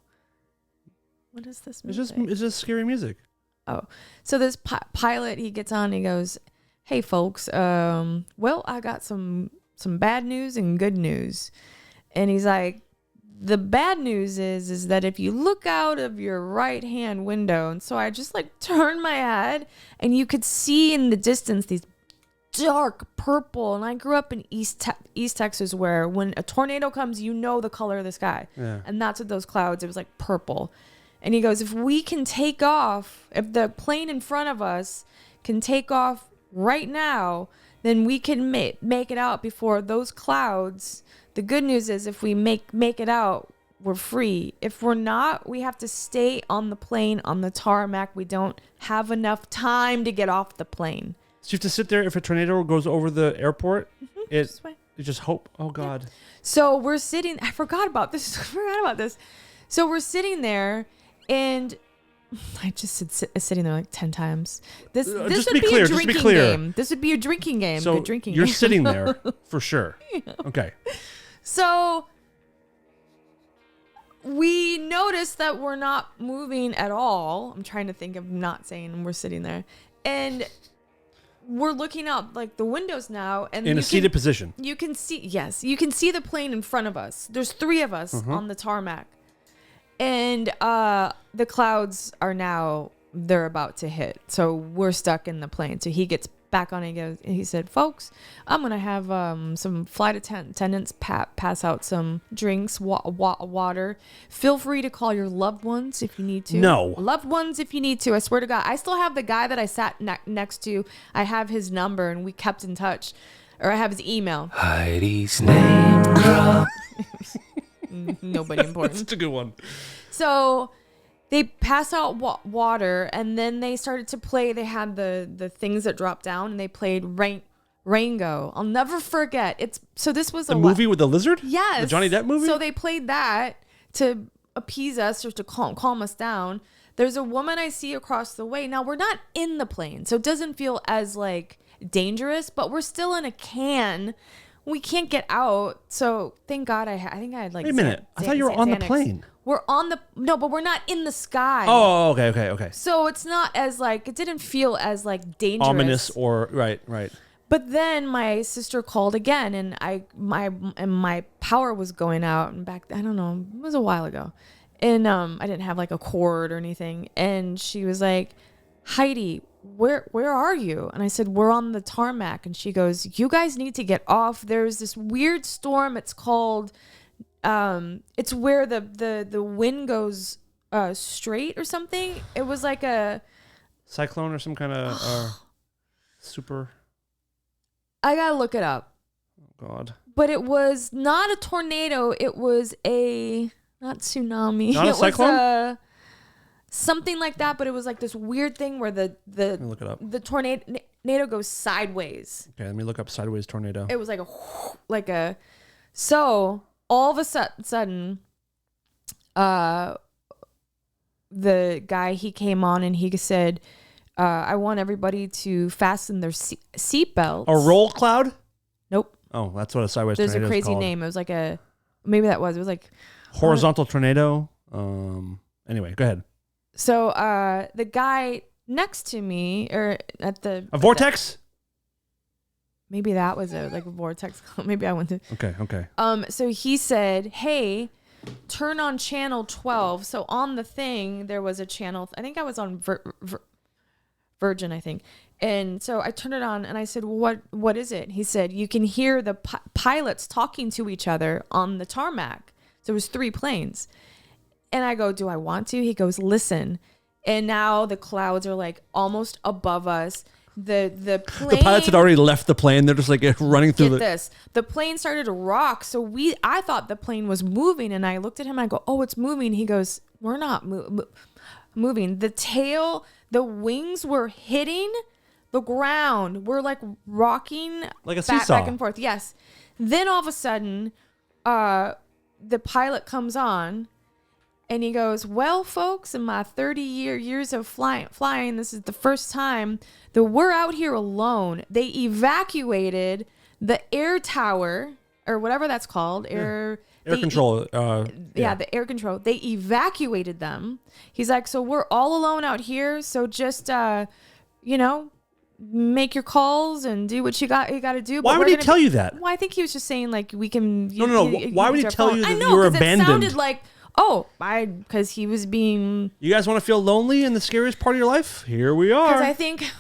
What is this music? It's just scary music. Oh, so this pilot, he gets on and he goes, hey folks, well, I got some bad news and good news. And he's like, the bad news is that if you look out of your right hand window, and so I just like turned my head and you could see in the distance these dark purple, and I grew up in East Texas where when a tornado comes, you know the color of the sky. Yeah. And that's what those clouds, it was like purple. And he goes, if we can take off, if the plane in front of us can take off right now, then we can make it out before those clouds. The good news is if we make it out, we're free. If we're not, we have to stay on the plane on the tarmac. We don't have enough time to get off the plane. So you have to sit there if a tornado goes over the airport. You just hope. Oh God. Yeah. So we're sitting. I forgot about this. So we're sitting there, and I just said sitting there like 10 times. This would be a drinking game. This would be a drinking game. So you're sitting there for sure. Yeah. Okay. So we noticed that we're not moving at all. I'm trying to think of not saying we're sitting there, and we're looking out like the windows now, and in a seated position. You can see, yes, you can see the plane in front of us. There's 3 of us on the tarmac, and the clouds are now, they're about to hit. So we're stuck in the plane. So he gets back on and he said, folks, I'm going to have some flight attendants pass out some drinks, water. Feel free to call your loved ones if you need to. No. Loved ones if you need to. I swear to God. I still have the guy that I sat next to. I have his number and we kept in touch. Or I have his email. Heidi's name drop. Nobody important. That's a good one. So they pass out water, and then they started to play. They had the things that dropped down, and they played Rango. I'll never forget. This was the movie with the lizard? Yes. The Johnny Depp movie? So they played that to appease us or to calm us down. There's a woman I see across the way. Now, we're not in the plane, so it doesn't feel as like dangerous, but we're still in a can. We can't get out. So thank God I think I had like. Wait a minute. I thought you were on the plane. We're on but we're not in the sky. Oh, okay. So it's not as like, it didn't feel as like dangerous. Ominous or right. But then my sister called again, and my power was going out, and back, I don't know, it was a while ago. And I didn't have like a cord or anything. And she was like, Heidi, where are you? And I said, we're on the tarmac. And she goes, you guys need to get off. There's this weird storm. It's called, it's where the wind goes straight or something. It was like a cyclone or some kind of super. I gotta look it up. Oh God. But it was not a tornado. It was not tsunami. Not a cyclone? Was something like that, but it was like this weird thing where the look it up. The tornado goes sideways. Okay, let me look up sideways tornado. It was like a so all of a sudden the guy, he came on and he said, I want everybody to fasten their seatbelts. A roll cloud? Nope. Oh, that's what a sideways There's tornado is. There's a crazy name. It was like it was like horizontal tornado. Anyway, go ahead. So the guy next to me, or at the a vortex. Maybe that was like a vortex. Maybe I went to. Okay. So he said, "Hey, turn on channel 12." So on the thing there was a channel. I think I was on Virgin, I think. And so I turned it on and I said, what is it? He said, you can hear the pilots talking to each other on the tarmac. So it was 3 planes. And I go, do I want to? He goes, listen. And now the clouds are like almost above us. The plane, the pilots had already left the plane. They're just like running through this. The plane started to rock. So I thought the plane was moving, and I looked at him and I go, oh, it's moving. He goes, we're not moving. The tail, the wings were hitting the ground. We're like rocking Like a seesaw. back and forth. Yes. Then all of a sudden, the pilot comes on and he goes, well, folks, in my 30 years of flying, this is the first time that we're out here alone. They evacuated the air tower or whatever that's called. Air control. The air control. They evacuated them. He's like, so we're all alone out here. So just, make your calls and do what you got to do. Why would he tell you that? Well, I think he was just saying like we can. No. Why would he tell you that you were abandoned? It sounded like, because he was being. You guys want to feel lonely in the scariest part of your life? Here we are. Because I think,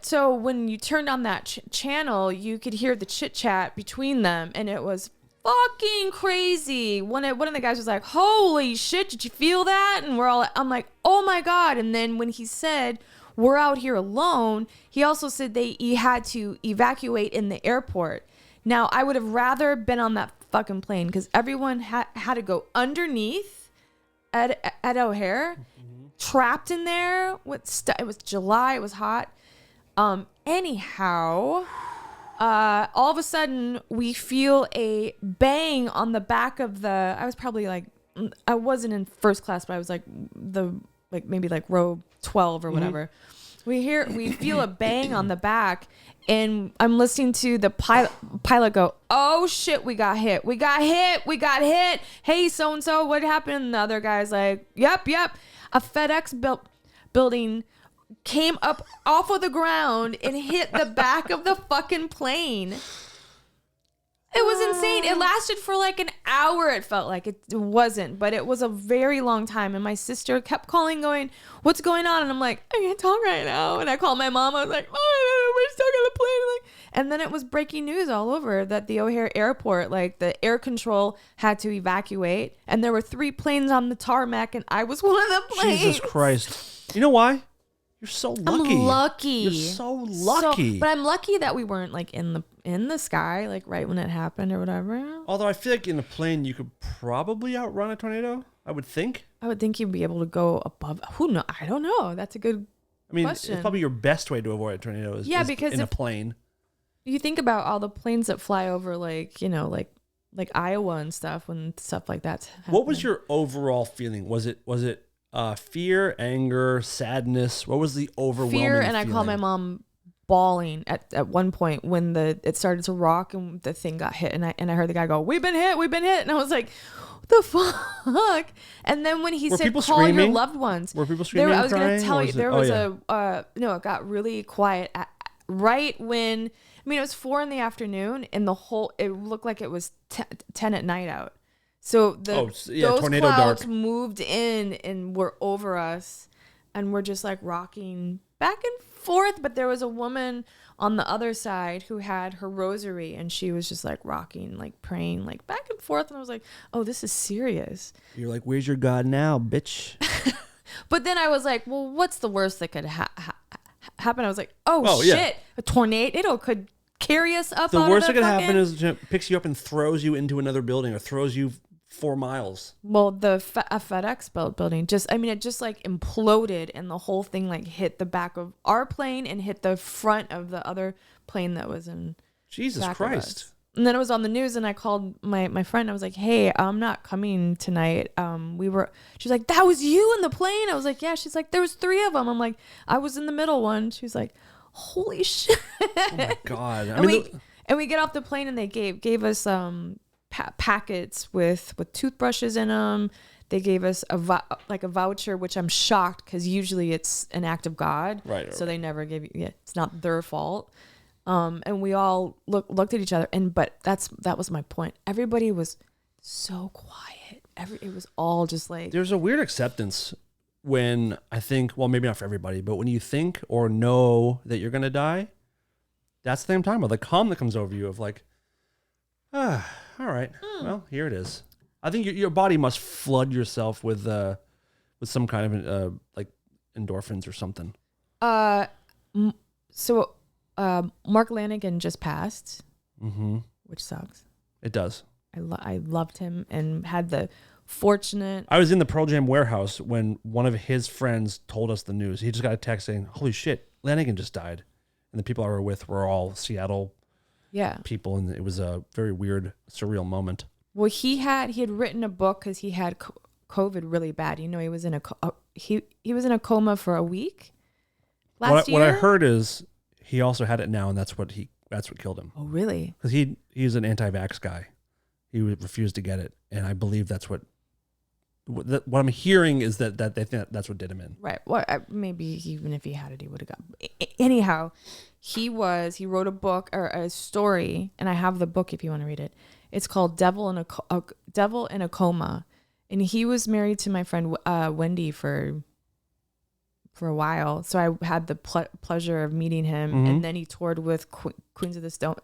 so when you turned on that channel, you could hear the chit chat between them, and it was fucking crazy. One of the guys was like, "Holy shit, did you feel that?" And I'm like, "Oh my god!" And then when he said, "We're out here alone," he also said he had to evacuate in the airport. Now, I would have rather been on that fucking plane because everyone had to go underneath at O'Hare, trapped in there with it was July, it was hot. Anyhow, all of a sudden we feel a bang on the back of the. I was probably like, I wasn't in first class, but I was like maybe row 12 or whatever. We feel a bang on the back, and I'm listening to the pilot go, "Oh shit, we got hit. Hey, so and so, what happened?" And the other guy's like, "Yep. A FedEx building came up off of the ground and hit the back of the fucking plane." It was insane. It lasted for like an hour. It felt like it wasn't, but it was a very long time. And my sister kept calling, going, "What's going on?" And I'm like, "I can't talk right now." And I called my mom. I was like, "Oh, we're stuck on the plane." And then it was breaking news all over that the O'Hare airport, like the air control had to evacuate. And there were 3 planes on the tarmac, and I was one of the planes. Jesus Christ. You know why? You're so lucky. I'm lucky. You're so lucky. But I'm lucky that we weren't like in the sky, like right when it happened or whatever. Although I feel like in a plane you could probably outrun a tornado. I would think. I would think you'd be able to go above. Who know? I don't know. That's a good question. It's probably your best way to avoid a tornado is because in a plane. You think about all the planes that fly over, like Iowa and stuff, when stuff like that's happening. What was your overall feeling? Was it fear, anger, sadness? What was the overwhelming fear? And feeling? I called my mom bawling at one point when it started to rock and the thing got hit, and I heard the guy go, "We've been hit," and I was like, "What the fuck?" And then when he said, "Call screaming? your loved ones," Were people screaming? I was going to tell you, there was it got really quiet right when. I mean, it was 4 PM, and it looked like it was 10 at night out. So those tornado clouds dark. moved in and were over us, and we're just like rocking back and forth. But there was a woman on the other side who had her rosary, and she was just like rocking, like praying, like back and forth. And I was like, "Oh, this is serious." You're like, "Where's your God now, bitch?" But then I was like, "Well, what's the worst that could happen?" I was like, "Oh shit, yeah. A tornado could carry us up." The worst that could happen is it picks you up and throws you into another building or throws you 4 miles. Well, a FedEx building it just like imploded, and the whole thing like hit the back of our plane and hit the front of the other plane that was in. Jesus Christ. And then it was on the news, and I called my friend. I was like, "Hey, I'm not coming tonight." She's like, "That was you in the plane?" I was like, "Yeah." She's like, "There was 3 of them." I'm like, "I was in the middle one." She's like, "Holy shit." Oh my God. And we get off the plane, and they gave us packets with toothbrushes in them. They gave us a voucher, which I'm shocked because usually it's an act of God. Right. So they never give you. Yeah, it's not their fault. And we all looked at each other, but that was my point. Everybody was so quiet. It was all just like. There's a weird acceptance when I think, well, maybe not for everybody, but when you think or know that you're gonna die, that's the same time of the calm that comes over you of like, all right, well, here it is. I think your body must flood yourself with some kind of like endorphins or something. So Mark Lanigan just passed, Mm-hmm. which sucks. It does. I loved him and had the fortunate. I was in the Pearl Jam warehouse when one of his friends told us the news. He just got a text saying, "Holy shit, Lanigan just died," and the people I were with were all Seattle Yeah. people, and it was a very weird, surreal moment. Well, he had written a book because he had COVID really bad. You know, he was in he was in a coma for a week last year. What I heard is he also had it now, and that's what killed him. Oh, really? Because he's an anti-vax guy. He refused to get it, and I believe that's what I'm hearing is that they think that's what did him in. Right. Well, maybe even if he had it, he would have got. Anyhow, he wrote a book or a story, and I have the book if you want to read it. It's called Devil in a Coma, and he was married to my friend Wendy for a while. So I had the pleasure of meeting him, and then he toured with Queens of the Stone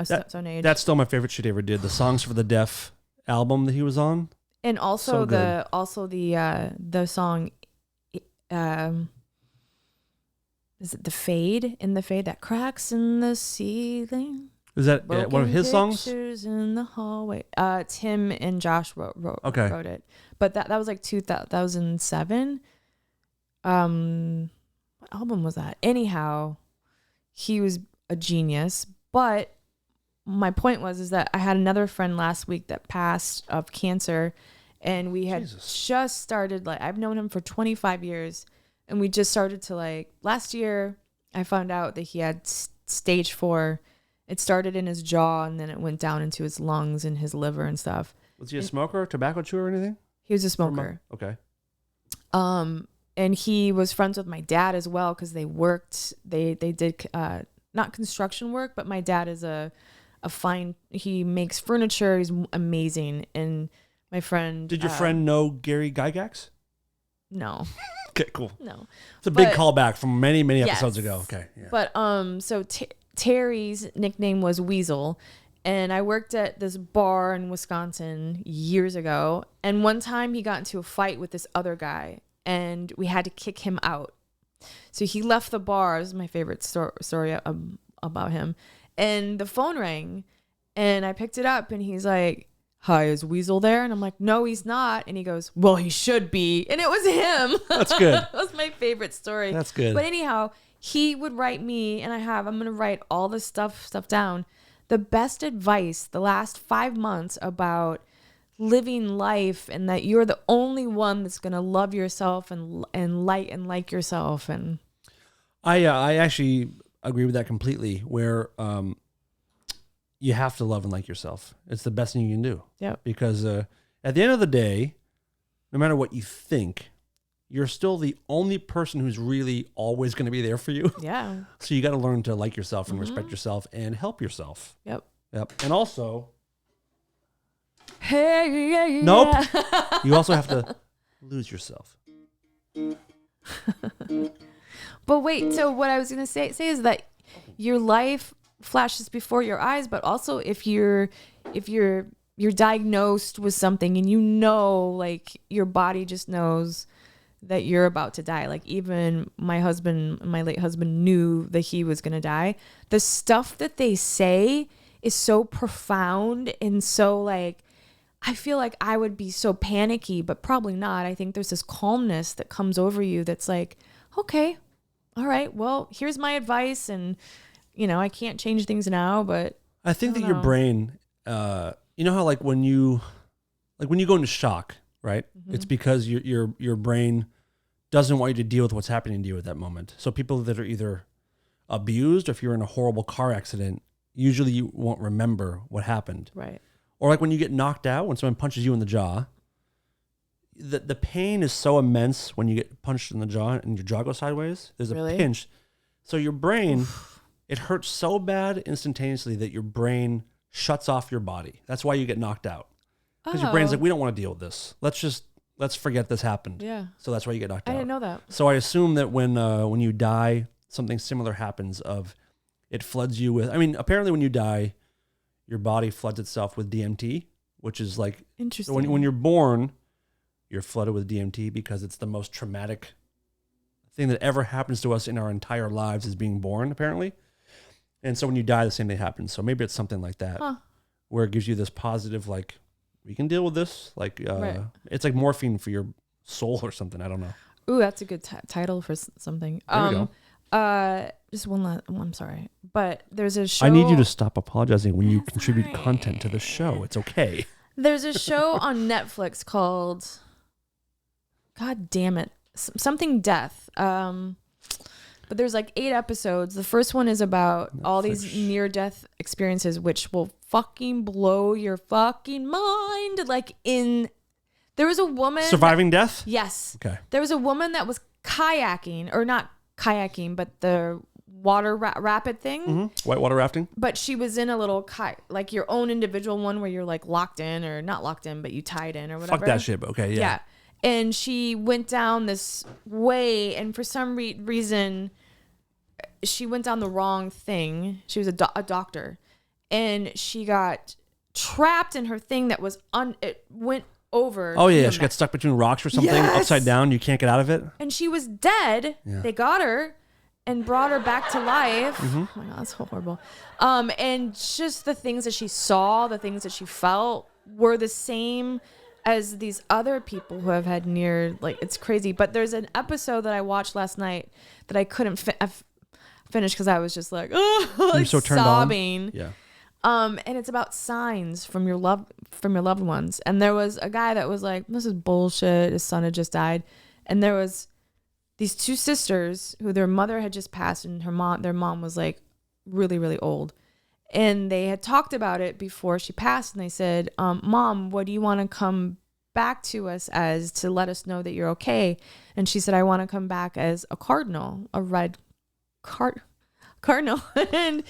Age. That's still my favorite shit he ever did. The Songs for the Deaf album that he was on. And also the song, is it The Fade? In the Fade, that cracks in the ceiling. Is that one of his songs? Pictures in the hallway. Tim and Josh wrote it, but that was like 2007. What album was that? Anyhow, he was a genius. But my point is that I had another friend last week that passed of cancer, and we had just started, like, I've known him for 25 years, and we just started to, like, last year I found out that he had stage 4. It started in his jaw, and then it went down into his lungs and his liver and stuff. Was he a smoker, tobacco chewer, or anything? He was a smoker. Okay. And he was friends with my dad as well because they worked. They did not construction work, but my dad is a fine. He makes furniture. He's amazing. And my friend. Did your friend know Gary Gygax? No. Okay, cool. No. It's a big callback from many episodes ago. Okay. Yeah. But so Terry's nickname was Weasel, and I worked at this bar in Wisconsin years ago. And one time he got into a fight with this other guy, and we had to kick him out. So he left the bar. This is my favorite story about him. And the phone rang, and I picked it up, and he's like, "Hi, is Weasel there?" And I'm like, "No, he's not." And he goes, "Well, he should be." And it was him. That's good. That was my favorite story. That's good. But anyhow, he would write me, and I'm going to write all this stuff down. The best advice the last 5 months about living life, and that you're the only one that's going to love yourself and like yourself. And I actually agree with that completely, where you have to love and like yourself. It's the best thing you can do. Yep. Because at the end of the day, no matter what you think, you're still the only person who's really always going to be there for you. Yeah. So you got to learn to like yourself and respect yourself and help yourself. Yep. And also, hey, yeah. Nope. You also have to lose yourself. But wait, so what I was going to say is that your life flashes before your eyes, but also if you're diagnosed with something and you know, like, your body just knows that you're about to die. Like, even my late husband knew that he was going to die. The stuff that they say is so profound and so, like, I feel like I would be so panicky, but probably not. I think there's this calmness that comes over you that's like, okay, all right, well, here's my advice, and, you know, I can't change things now, but I think that your brain, you know how, like, when you go into shock, right? Mm-hmm. It's because your brain doesn't want you to deal with what's happening to you at that moment. So people that are either abused, or if you're in a horrible car accident, usually you won't remember what happened. right. Or like when you get knocked out, when someone punches you in the jaw, the pain is so immense when you get punched in the jaw and your jaw goes sideways. There's a pinch. So your brain, it hurts so bad instantaneously that your brain shuts off your body. That's why you get knocked out. Because your brain's like, we don't want to deal with this. Let's forget this happened. Yeah. So that's why you get knocked out. I didn't know that. So I assume that when you die, something similar happens. It floods you with. I mean, apparently when you die, your body floods itself with DMT, which is like Interesting. when you're born, you're flooded with DMT because it's the most traumatic thing that ever happens to us in our entire lives is being born, apparently. And so when you die, the same thing happens. So maybe it's something like that, where it gives you this positive, like, we can deal with this. Like, Right. it's like morphine for your soul or something. I don't know. Ooh, that's a good title for something. There you go. Just one last. I'm sorry, but there's a show. I need you to stop apologizing when you That's contribute alright. content to the show. It's okay. There's a show on Netflix called, God damn it, something death. But there's like 8 episodes. The first one is about all these Netflix. near-death experiences, which will fucking blow your fucking mind. There was a woman. Surviving death? Yes. Okay. There was a woman that was kayaking, or not kayaking, but the water rapid thing. Mm-hmm. Whitewater rafting? But she was in a little like your own individual one where you're like locked in, or not locked in, but you tied in or whatever. Fuck that shit. But okay, yeah. Yeah. And she went down this way, and for some reason, she went down the wrong thing. She was a doctor, and she got trapped in her thing that was it went over. Oh, yeah. the She got stuck between rocks or something, Yes! upside down. You can't get out of it. and she was dead. Yeah. They got her and brought her back to life. Mm-hmm. Oh my God, that's so horrible. And just the things that she saw, the things that she felt were the same as these other people who have had near, like, it's crazy. But there's an episode that I watched last night that I couldn't finish because I was just like, oh, You're like so turned sobbing. on. Yeah. And it's about signs from your loved ones. And there was a guy that was like, this is bullshit. His son had just died. And there was these 2 sisters who their mother had just passed, and their mom was like really, really old. And they had talked about it before she passed, and they said, Mom, what do you want to come back to us as to let us know that you're okay? And she said, I want to come back as a cardinal, a red cardinal. And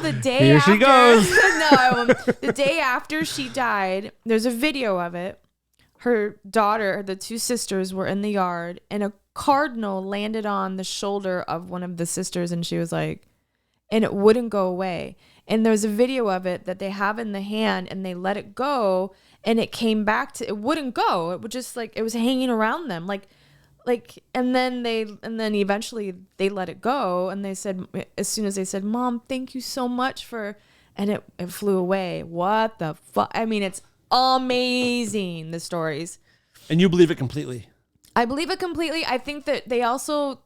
the day Here after, she goes. the day after she died, there's a video of it. Her daughter, the 2 sisters, were in the yard, and a cardinal landed on the shoulder of one of the sisters, and she was like, and it wouldn't go away. And there's a video of it that they have in the hand, and they let it go, and it came back to, it wouldn't go. It would just like, it was hanging around them. Like, and then eventually they let it go, and they said, as soon as they said, Mom, thank you so much for, and it flew away. What the fuck? I mean, it's amazing, the stories. And you believe it completely. I believe it completely. I think that they also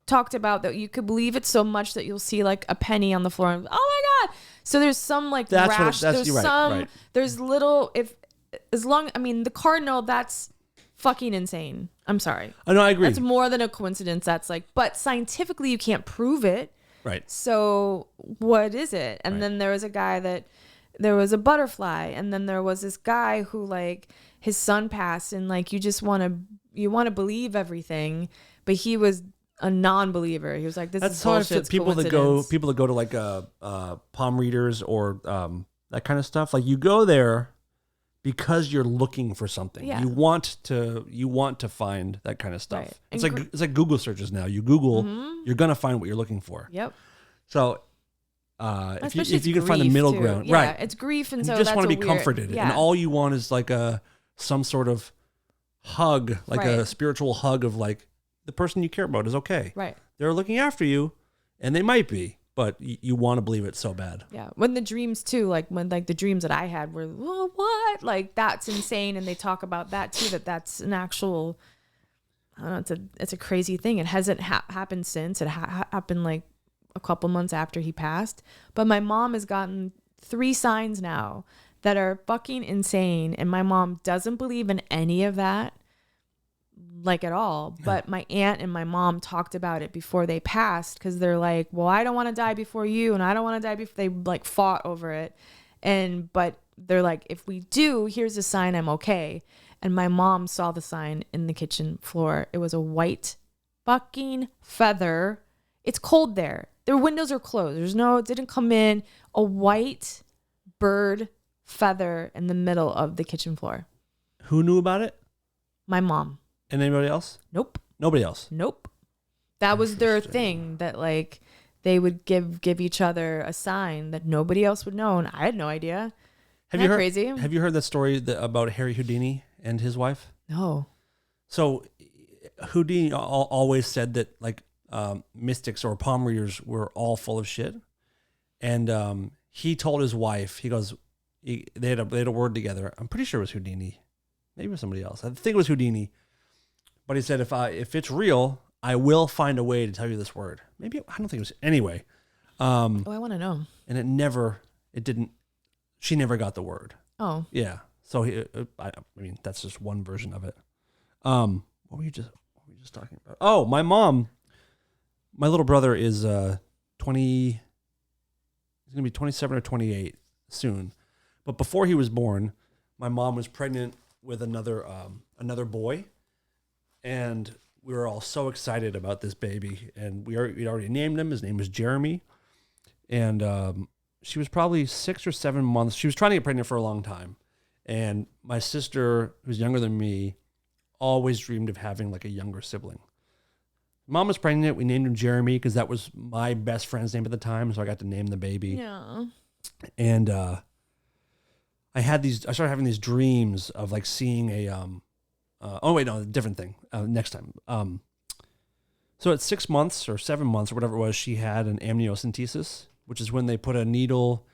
talked about that you could believe it so much that you'll see like a penny on the floor and, oh my God. So there's some like That's what it- rash. that's- There's you're right, some, right. there's little, the cardinal, that's fucking insane. I'm sorry. I know, I agree. That's more than a coincidence. That's like, but scientifically you can't prove it. Right. So what is it? And Right. then there was a guy there was a butterfly, and then there was this guy who like his son passed, and like you want to believe everything, but he was a non-believer. He was like, this That's is how I bullshit. feel. It's coincidence. People that go to like palm readers or that kind of stuff. Like you go there because you're looking for something. Yeah. You want to find that kind of stuff. Right. It's And like it's like Google searches now. You Google, Mhm. you're gonna find what you're looking for. Yep. So if Especially you it's can find the grief, middle too. ground, Yeah, right? it's grief, and And so you just that's want to a be weird- comforted, Yeah. and all you want is like some sort of hug, like a Right. spiritual hug of like the person you care about is okay. Right. They're looking after you, and they might be, but you want to believe it so bad. Yeah. When the dreams too, like when like the dreams that I had were, well, what? Like that's insane. And they talk about that too, that's an actual, I don't know, it's a crazy thing. It hasn't happened since. It happened like a couple months after he passed. But my mom has gotten 3 signs now that are fucking insane. And my mom doesn't believe in any of that, like at all. But my aunt and my mom talked about it before they passed, because they're like, well, I don't want to die before you, and I don't want to die before. They like fought over it. But they're like, if we do, here's a sign I'm okay. And my mom saw the sign in the kitchen floor. It was a white fucking feather. It's cold there. Their windows are closed. It didn't come in. A white bird feather in the middle of the kitchen floor. Who knew about it? My mom. And anybody else? Nope. Nobody else. Nope. That was their Interesting. thing, that like they would give each other a sign that nobody else would know, and I had no idea. Have Isn't you that heard? crazy? Have you heard that story about Harry Houdini and his wife? No. So Houdini always said that like mystics or palm readers were all full of shit, and he told his wife, he goes, they had a word together. I'm pretty sure it was Houdini. Maybe it was somebody else. I think it was Houdini. But he said, if it's real, I will find a way to tell you this word. Maybe, I don't think it was, anyway. I want to know. And she never got the word. Oh. Yeah. So I mean, that's just one version of it. What were you just talking about? Oh, my little brother is 20, he's going to be 27 or 28 soon. But before he was born, my mom was pregnant with another boy, and we were all so excited about this baby, and we'd already named him. His name was Jeremy, and she was probably 6 or 7 months. She was trying to get pregnant for a long time, and my sister, who's younger than me, always dreamed of having like a younger sibling. Mom was pregnant. We named him Jeremy because that was my best friend's name at the time, so I got to name the baby. Yeah. And I started having these dreams of like seeing a different thing next time. So at 6 months or 7 months or whatever it was, she had an amniocentesis, which is when they put a needle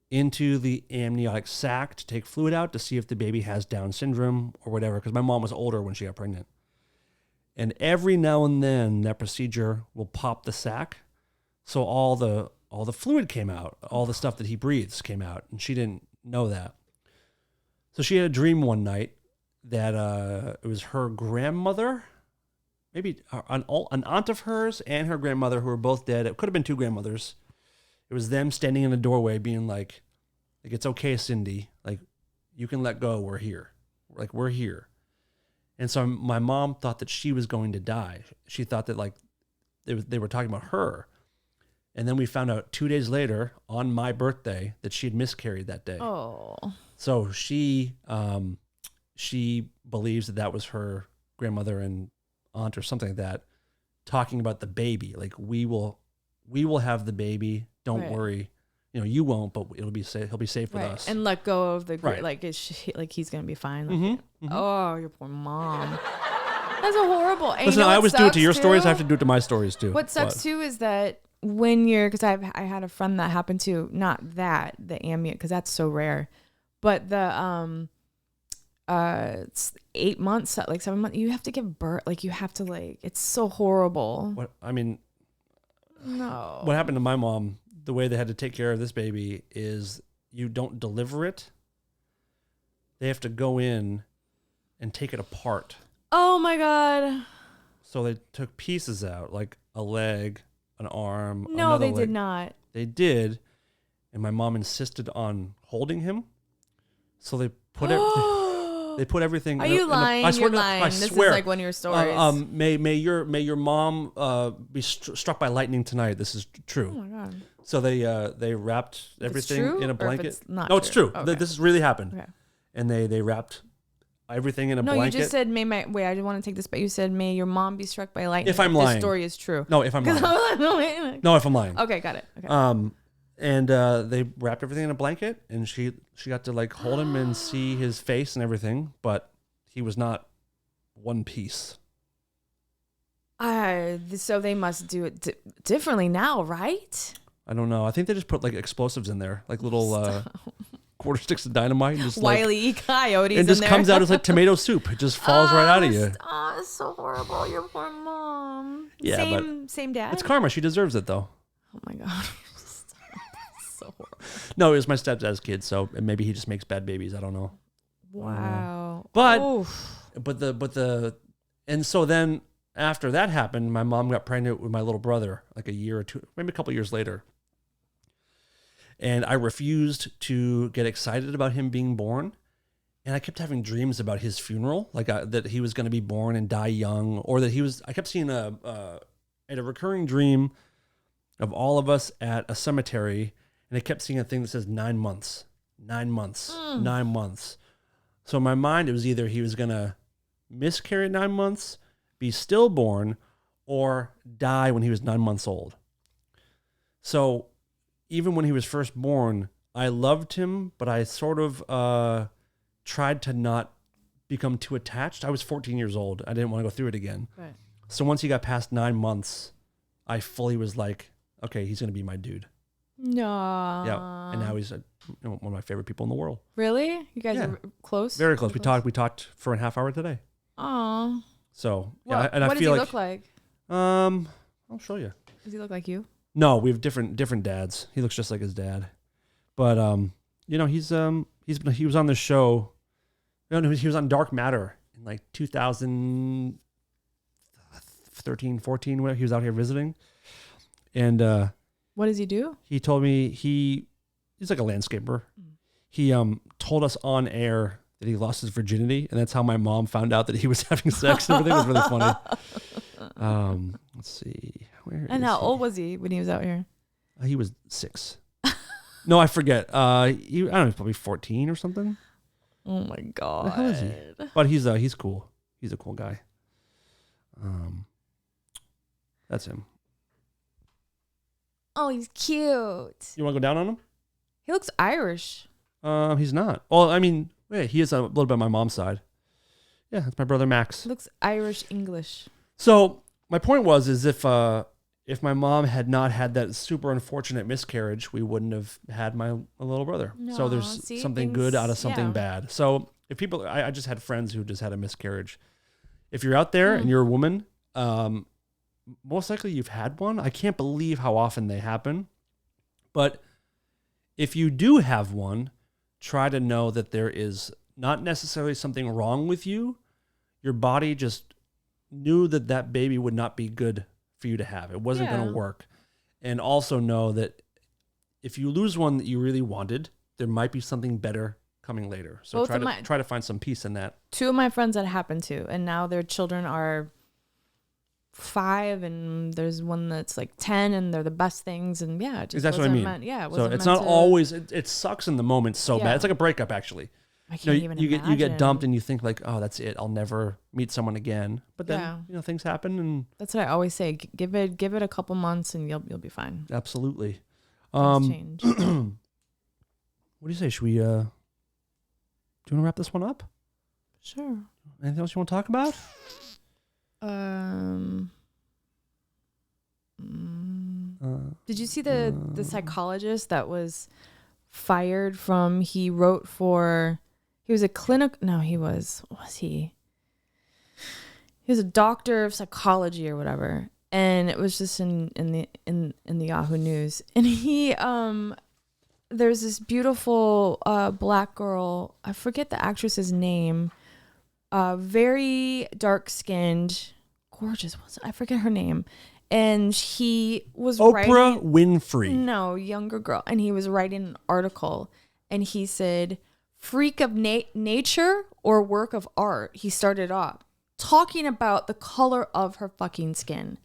into the amniotic sac to take fluid out to see if the baby has Down syndrome or whatever, because my mom was older when she got pregnant. And every now and then that procedure will pop the sac, so all the fluid came out, all the stuff that he breathes came out, and she didn't know that. So she had a dream one night that it was her grandmother, maybe an aunt of hers and her grandmother, who were both dead. It could have been two grandmothers. It was them standing in the doorway being like, it's okay, Cindy. Like, you can let go. We're here. Like, we're here. And so my mom thought that she was going to die. She thought that like they were talking about her. And then we found out 2 days later on my birthday that she had miscarried that day. Oh. So she believes that was her grandmother and aunt or something like that, talking about the baby. Like, we will have the baby. Don't Right. worry. You won't, but it'll be safe. He'll be safe with Right. us. And let go of the Right. like he's gonna be fine. Like, Mm-hmm. Oh, your poor mom. That's a horrible. And Listen, you know I what always do it to sucks your stories. too? I have to do it to my stories too. What sucks But- too is that when because I had a friend that happened to, not that the ambient, because that's so rare, but the it's 8 months, like 7 months, you have to give birth, like you have to, like, it's so horrible. What I mean, No. what happened to my mom, the way they had to take care of this baby is you don't deliver it. They have to go in and take it apart. Oh my God. So they took pieces out, like a leg, an arm. No, another they leg. did not. They did, and my mom insisted on holding him. So they put they put everything. Are you lying? I swear You're to- lying. I This swear. is like one of your stories. May your mom be struck by lightning tonight. This is true. Oh my God. So they wrapped everything true, in a or if blanket. it's not No, it's true? true. Okay. This has really happened. Okay. And they wrapped everything in a No, blanket. you just said wait, I didn't want to take this, but you said may your mom be struck by lightning. If I'm lying. This story is true. No, if I'm lying. Okay, No, if I'm lying. got it. Okay. And they wrapped everything in a blanket, and she got to like hold him and see his face and everything, but he was not one piece. So they must do it differently now, right? I don't know. I think they just put like explosives in there, like little quarter sticks of dynamite, and just like, Wile E. Coyotes. it just in there. comes out as like tomato soup. It just falls right out of you. Oh, it's so horrible. Your poor mom. Yeah, same dad. It's karma. She deserves it though. Oh my God. So horrible. No, it was my stepdad's kid, so maybe he just makes bad babies. I don't know. Wow. But Oof. and so then after that happened, my mom got pregnant with my little brother like a year or two, maybe a couple years later. And I refused to get excited about him being born. And I kept having dreams about his funeral, like that he was going to be born and die young, or that I kept seeing a recurring dream of all of us at a cemetery. And I kept seeing a thing that says 9 months, 9 months, 9 months. So in my mind, it was either he was going to miscarry at 9 months, be stillborn, or die when he was 9 months old. So even when he was first born, I loved him, but I sort of tried to not become too attached. I was 14 years old. I didn't want to go through it again. Right. So once he got past 9 months, I fully was like, okay, he's going to be my dude. No. Yeah, and now he's one of my favorite people in the world. Really? You guys Yeah. are close? Very close. We talked for a half hour today. Aw. So What, yeah, and I what does feel he like look like? I'll show you. Does he look like you? No, we have different dads. He looks just like his dad, but you know, he was on this show. He was on Dark Matter in like 2013, 14. Where he was out here visiting, and What does he do? he told me he's like a landscaper. He told us on air that he lost his virginity, and that's how my mom found out that he was having sex and everything. It was really funny. Let's see. And how old was he when he was out here? He was 6. No, I forget. I don't know, probably 14 or something. Oh my god. The hell is he? But he's cool. He's a cool guy. That's him. Oh, he's cute. You want to go down on him? He looks Irish. He's not. Well, I mean, yeah, he is a little bit on my mom's side. Yeah, that's my brother Max. He looks Irish English. So my point is if my mom had not had that super unfortunate miscarriage, we wouldn't have had my little brother. So No, there's see, something things- good out of something yeah. bad. So if people, I just had friends who just had a miscarriage. If you're out there and you're a woman, most likely you've had one. I can't believe how often they happen. But if you do have one, try to know that there is not necessarily something wrong with you. Your body just knew that that baby would not be good for you to have. It wasn't going Yeah. to work. And also know that if you lose one that you really wanted, there might be something better coming later. So Both of my- try to find some peace in that. 2 of my friends that happened to, and now their children are 5, and there's one that's like 10, and they're the best things. And yeah, it just That's what I wasn't mean. meant. Yeah, it So wasn't it's meant not to- always, it sucks in the moment so Yeah. bad. It's like a breakup actually. I You can't know, even you imagine. get dumped and you think like, oh, that's it. I'll never meet someone again. But then, Yeah. things happen and That's what I always say. Give it a couple months, and you'll be fine. absolutely. Things change. What do you say? Should we, do you want to wrap this one up? Sure. Anything else you want to talk about? Did you see the psychologist that was fired from? He wrote for. He was a clinic. No, he was. What was he? He was a doctor of psychology or whatever, and it was just in the Yahoo News. And he there's this beautiful black girl. I forget the actress's name. Very dark skinned, gorgeous. I forget her name. And he was Oprah writing, Winfrey. no, younger girl. And he was writing an article, and he said, freak of nature or work of art. He started off talking about the color of her fucking skin.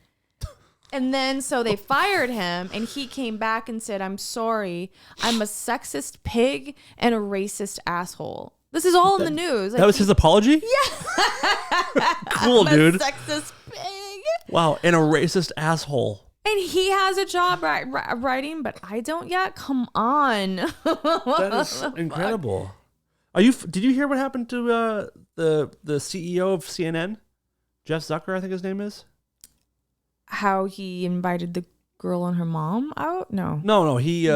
And then so they fired him, and he came back and said, I'm sorry. I'm a sexist pig and a racist asshole. This is all in the news. That was his apology? Yeah. Cool, I'm dude. a sexist pig. Wow. And a racist asshole. And he has a job writing, but I don't yet. Come on. That is incredible. Did you hear what happened to the CEO of CNN? Jeff Zucker, I think his name is. How he invited the girl and her mom out? No. No. He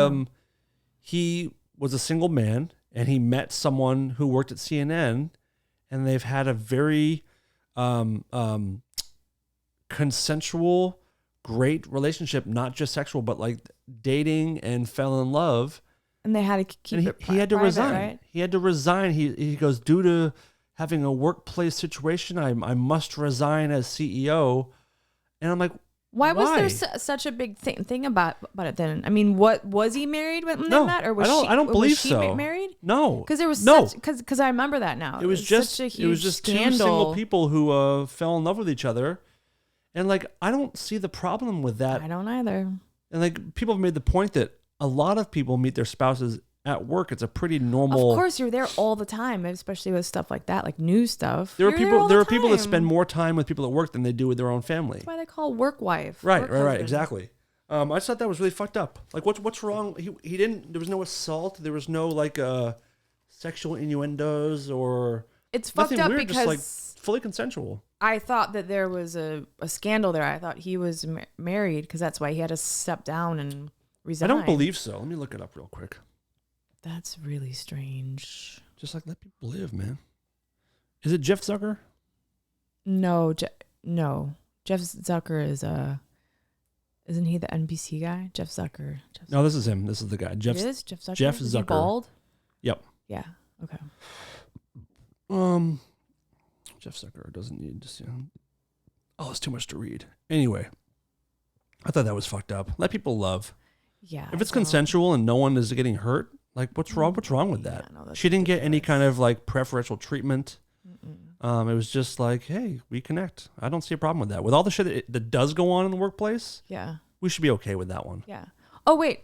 was a single man, and he met someone who worked at CNN, and they've had a very consensual, great relationship, not just sexual, but like dating, and fell in love. And they had to keep And it he had to private, resign. right? He had to resign. He goes, due to having a workplace situation, I must resign as CEO. And I'm like, Why was why? there such a big thing about it then? I mean, what was he married when No, they met, or was I don't was believe she so. married? No, Because there was no. because I remember that now. It was just such a it huge was just scandal. two single people who fell in love with each other, and like I don't see the problem with that. I don't either. And like people have made the point that a lot of people meet their spouses at work. It's a pretty normal. Of course, you're there all the time, especially with stuff like that, like news stuff. There are You're people. all There the are people that time. spend more time with people at work than they do with their own family. That's why they call work wife. Right, work right, husband. exactly. I just thought that was really fucked up. Like, what's wrong? He didn't. There was no assault. There was no like sexual innuendos or It's fucked nothing up weird. because Just like fully consensual. I thought that there was a scandal there. I thought he was married because that's why he had to step down and resign. I don't believe so. Let me look it up real quick. That's really strange. Just like let people live, man. Is it Jeff Zucker? No, no. Jeff Zucker is isn't he the NBC guy? Jeff Zucker. No, this is him. This is the guy. Jeff. It is Jeff Zucker. Jeff Is he Zucker. bald? Yep. Yeah. Okay. Jeff Zucker doesn't need to see him. Oh, it's too much to read. Anyway, I thought that was fucked up. Let people love. Yeah. If it's I don't- consensual and no one is getting hurt, like what's wrong? What's wrong with that? Yeah, no, that's She didn't get any ridiculous. kind of like preferential treatment. It was just like, hey, we connect. I don't see a problem with that. With all the shit that does go on in the workplace, Yeah. we should be okay with that one. Yeah. Oh wait.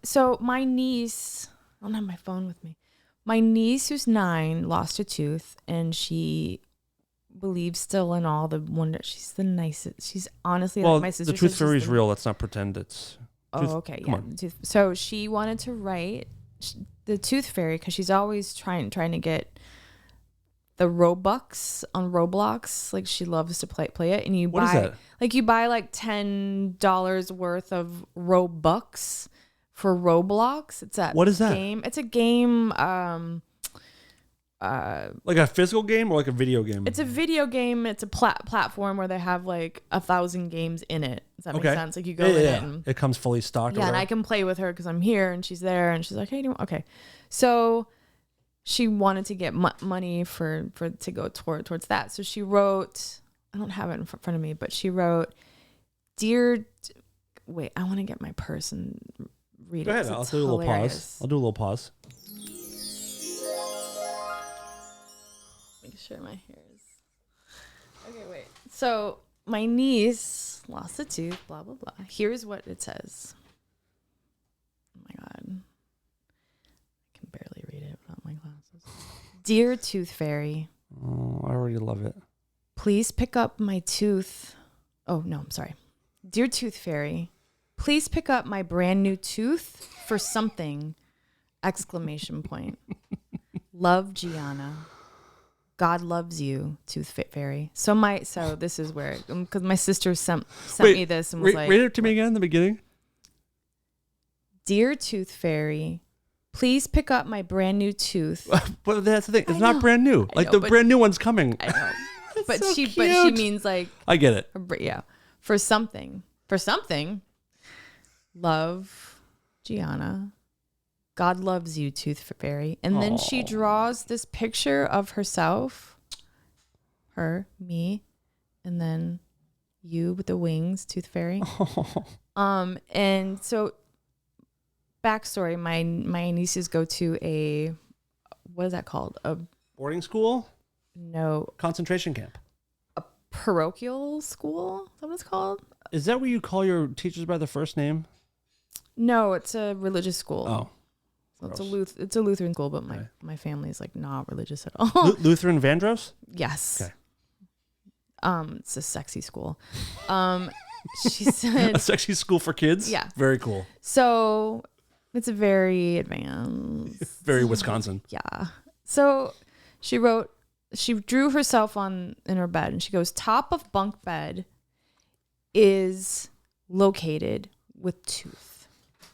So my niece, I don't have my phone with me. My niece, who's 9, lost a tooth, and she believes still in all the wonder. She's the nicest. She's honestly Well, like my sister. the tooth says she's fairy is the- real. Let's not pretend it's. Oh, tooth- okay. come Yeah. on. So she wanted to write the tooth fairy because she's always trying to get the Robux on Roblox. Like she loves to play it, and you What is buy that? like you buy like $10 worth of Robux for Roblox. It's that What is that? game? It's a game. Like a physical game or like a video game? It's a video game. It's a platform where they have like 1,000 games in it. Does that make sense? Like you go in it and it comes fully stocked. yeah, and I can play with her because I'm here and she's there and she's like, hey, okay. So she wanted to get money for to go towards that. So she wrote, I don't have it in front of me, but she wrote, wait, I want to get my purse and read Go it. ahead. 'cause I'll it's do a little hilarious. pause. I'll do a little pause. Make sure my hair is okay. Wait. So my niece lost a tooth. Blah blah blah. Here's what it says. Oh my god, I can barely read it without my glasses. Dear Tooth Fairy, Oh, I already love it. please pick up my tooth. Oh no, I'm sorry. Dear Tooth Fairy, please pick up my brand new tooth for something! Exclamation point. Love, Gianna. God loves you, Tooth Fairy. So this is where, because my sister sent me this and was like, read it to me again in the beginning. Dear Tooth Fairy, please pick up my brand new tooth. But that's the thing. It's I not know. brand new. I Like know, the but- brand new one's coming. I know, but so she cute. means like, I get it. yeah, for something. Love, Gianna. God loves you, Tooth Fairy. And then she draws this picture of herself, me, and then you with the wings, Tooth Fairy. And so backstory, my nieces go to a, what is that called? Boarding school, No, concentration camp. parochial school? Is that what it's called? Is that where you call your teachers by the first name? No, it's a religious school. Oh, So it's a Lutheran school, but Okay. my family is like not religious at all. Lutheran Vandross. Yes. Okay. It's a sexy school. She said A sexy school for kids. Yeah. Very cool. so. It's a very advanced. Very Wisconsin. Yeah. So she drew herself in her bed, and she goes, top of bunk bed is located with tooth.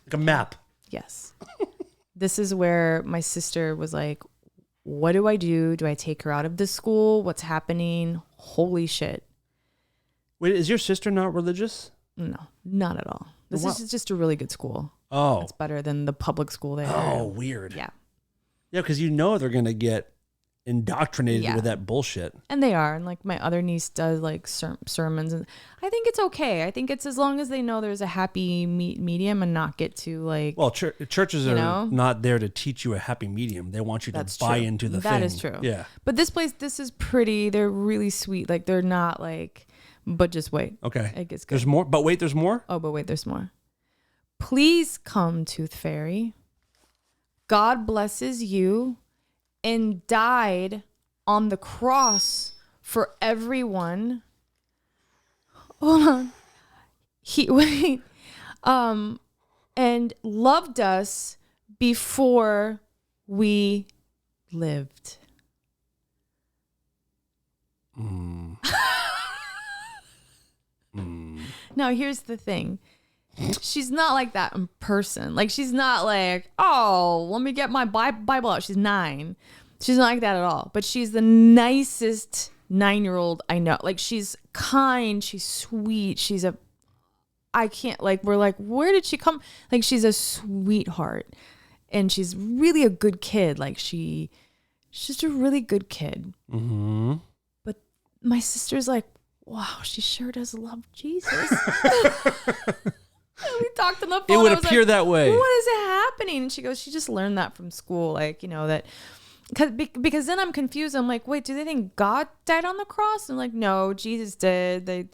Like a map. Yes. This is where my sister was like, what do I do? Do I take her out of this school? What's happening? Holy shit. Wait, is your sister not religious? No, not at all. This Wow. is just a really good school. Oh. It's better than the public school there. Oh, weird. Yeah. Yeah, because you know they're gonna get indoctrinated Yeah. with that bullshit. And they are. And like my other niece does like sermons. And I think it's okay. I think it's as long as they know there's a happy medium and not get to like. Well, churches You are know? not there to teach you a happy medium. They want you to That's buy true. into the thing. That is true. Yeah. But this is pretty. They're really sweet. Like they're not like, but just wait. Okay. It gets good. There's more. But wait, there's more? Oh, but wait, there's more. Please come, Tooth Fairy. God blesses you and died on the cross for everyone. Hold on. And loved us before we lived. Now, here's the thing. she's not like that in person. Like, she's not like, oh, let me get my Bible out. She's 9. She's not like that at all. But she's the nicest 9-year-old I know. Like, she's kind. She's sweet. I can't, like, we're like, where did she come? Like, she's a sweetheart. And she's really a good kid. Like, she's just a really good kid. Mm-hmm. But my sister's like, wow, she sure does love Jesus. We talked on the phone. It would appear that way. What is happening? And she goes, she just learned that from school. Like, you know, that because then I'm confused. I'm like, wait, do they think God died on the cross? And like, no, Jesus did. They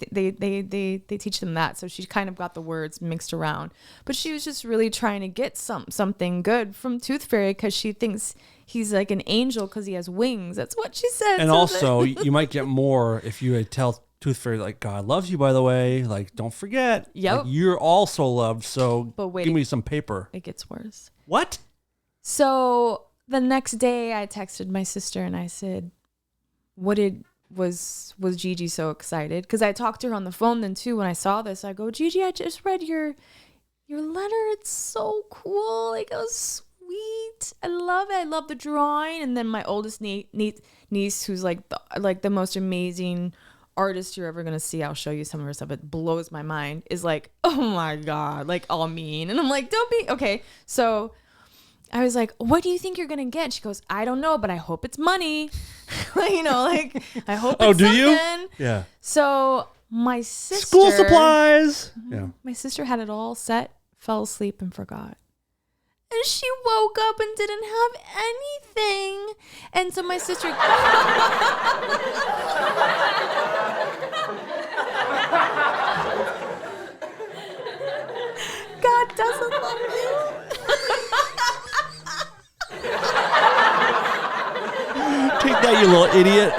teach them that. So she kind of got the words mixed around. But she was just really trying to get something good from Tooth Fairy because she thinks he's like an angel because he has wings. That's what she said. And So also, you might get more if you tell Tooth Fairy, like, God loves you, by the way. Like, don't forget. Yep. Like, you're also loved, so But wait. give me some paper. it gets worse. What? So the next day I texted my sister and I said, was Gigi so excited? Because I talked to her on the phone then too when I saw this. I go, Gigi, I just read your letter. It's so cool. Like, it was sweet. I love it. I love the drawing. And then my oldest niece, who's like the most amazing artist you're ever gonna see, I'll show you some of her stuff. It blows my mind. Is like, oh my God, like all mean. And I'm like, don't be okay. So I was like, what do you think you're gonna get? She goes, I don't know, but I hope it's money. You know, like, I hope it's do something. you? Yeah. So my sister, School supplies. Yeah. my sister had it all set, fell asleep and forgot. And she woke up and didn't have anything. And so my sister God doesn't love you. Take that, you little idiot.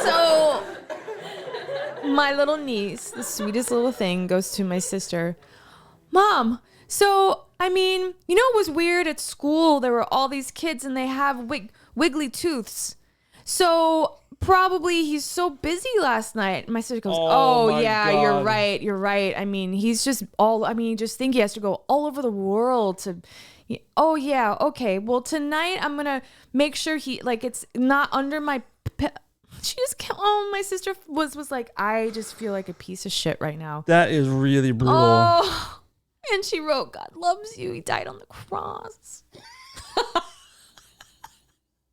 So my little niece, the sweetest little thing, goes to my sister, Mom, so, I mean, you know, it was weird at school. There were all these kids and they have wiggly tooths. So probably he's so busy last night. And my sister goes, Oh, my yeah, God. You're right. I mean, he's just just think he has to go all over the world to, oh yeah, okay. Well, tonight I'm going to make sure it's not under my, she just can't, my sister was like, I just feel like a piece of shit right now. That is really brutal. Oh, and she wrote, God loves you. He died on the cross.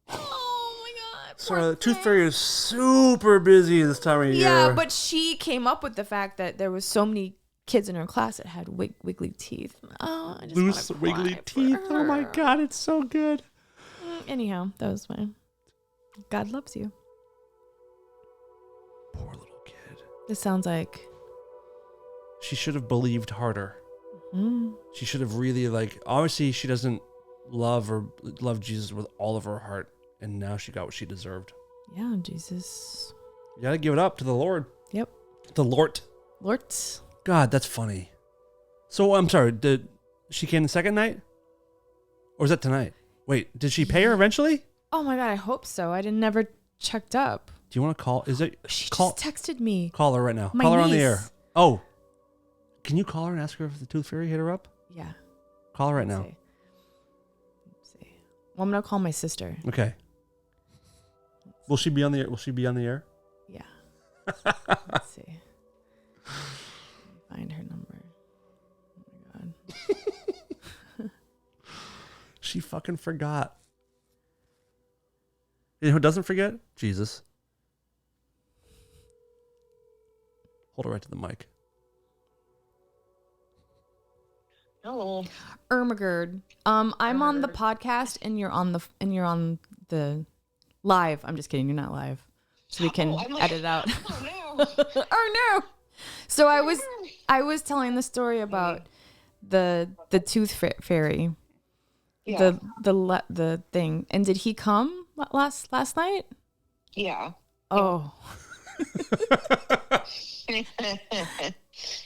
Oh my God. So the Tooth Fairy is super busy this time of year. Yeah, but she came up with the fact that there was so many kids in her class that had wiggly teeth. Oh, I just Loose wanna cry wiggly for teeth. Oh my her. God, it's so good. Anyhow, that was my God loves you. Poor little kid. This sounds like She should have believed harder. mm, She should have really, like, obviously she doesn't love Jesus with all of her heart, and now she got what she deserved. yeah, Jesus. You gotta give it up to the Lord. Yep. The Lord. Lord. God, that's funny. So I'm sorry, did she came the second night? Or was that tonight? Wait, did she pay her eventually? Oh my God, I hope so. I never checked up. Do you want to call? Is it She call? just texted me. Call her right now. My Call her on the niece. air. Oh, can you call her and ask her if the Tooth Fairy hit her up? Yeah. Call her right Let's now. see. Let's see. Well, I'm gonna call my sister. Okay. Will she be on the air? Will she be on the air? Yeah. Let's see. Let me find her number. Oh my God. She fucking forgot. You know who doesn't forget? Jesus. Hold it right to the mic. Hello. Ermagerd. I'm on the podcast and you're on the live. I'm just kidding. You're not live. So we can Oh, I'm like, edit it out. Oh no. Oh no. So I was telling the story about the Tooth Fairy. Yeah. The thing. And did he come last night? Yeah. Oh.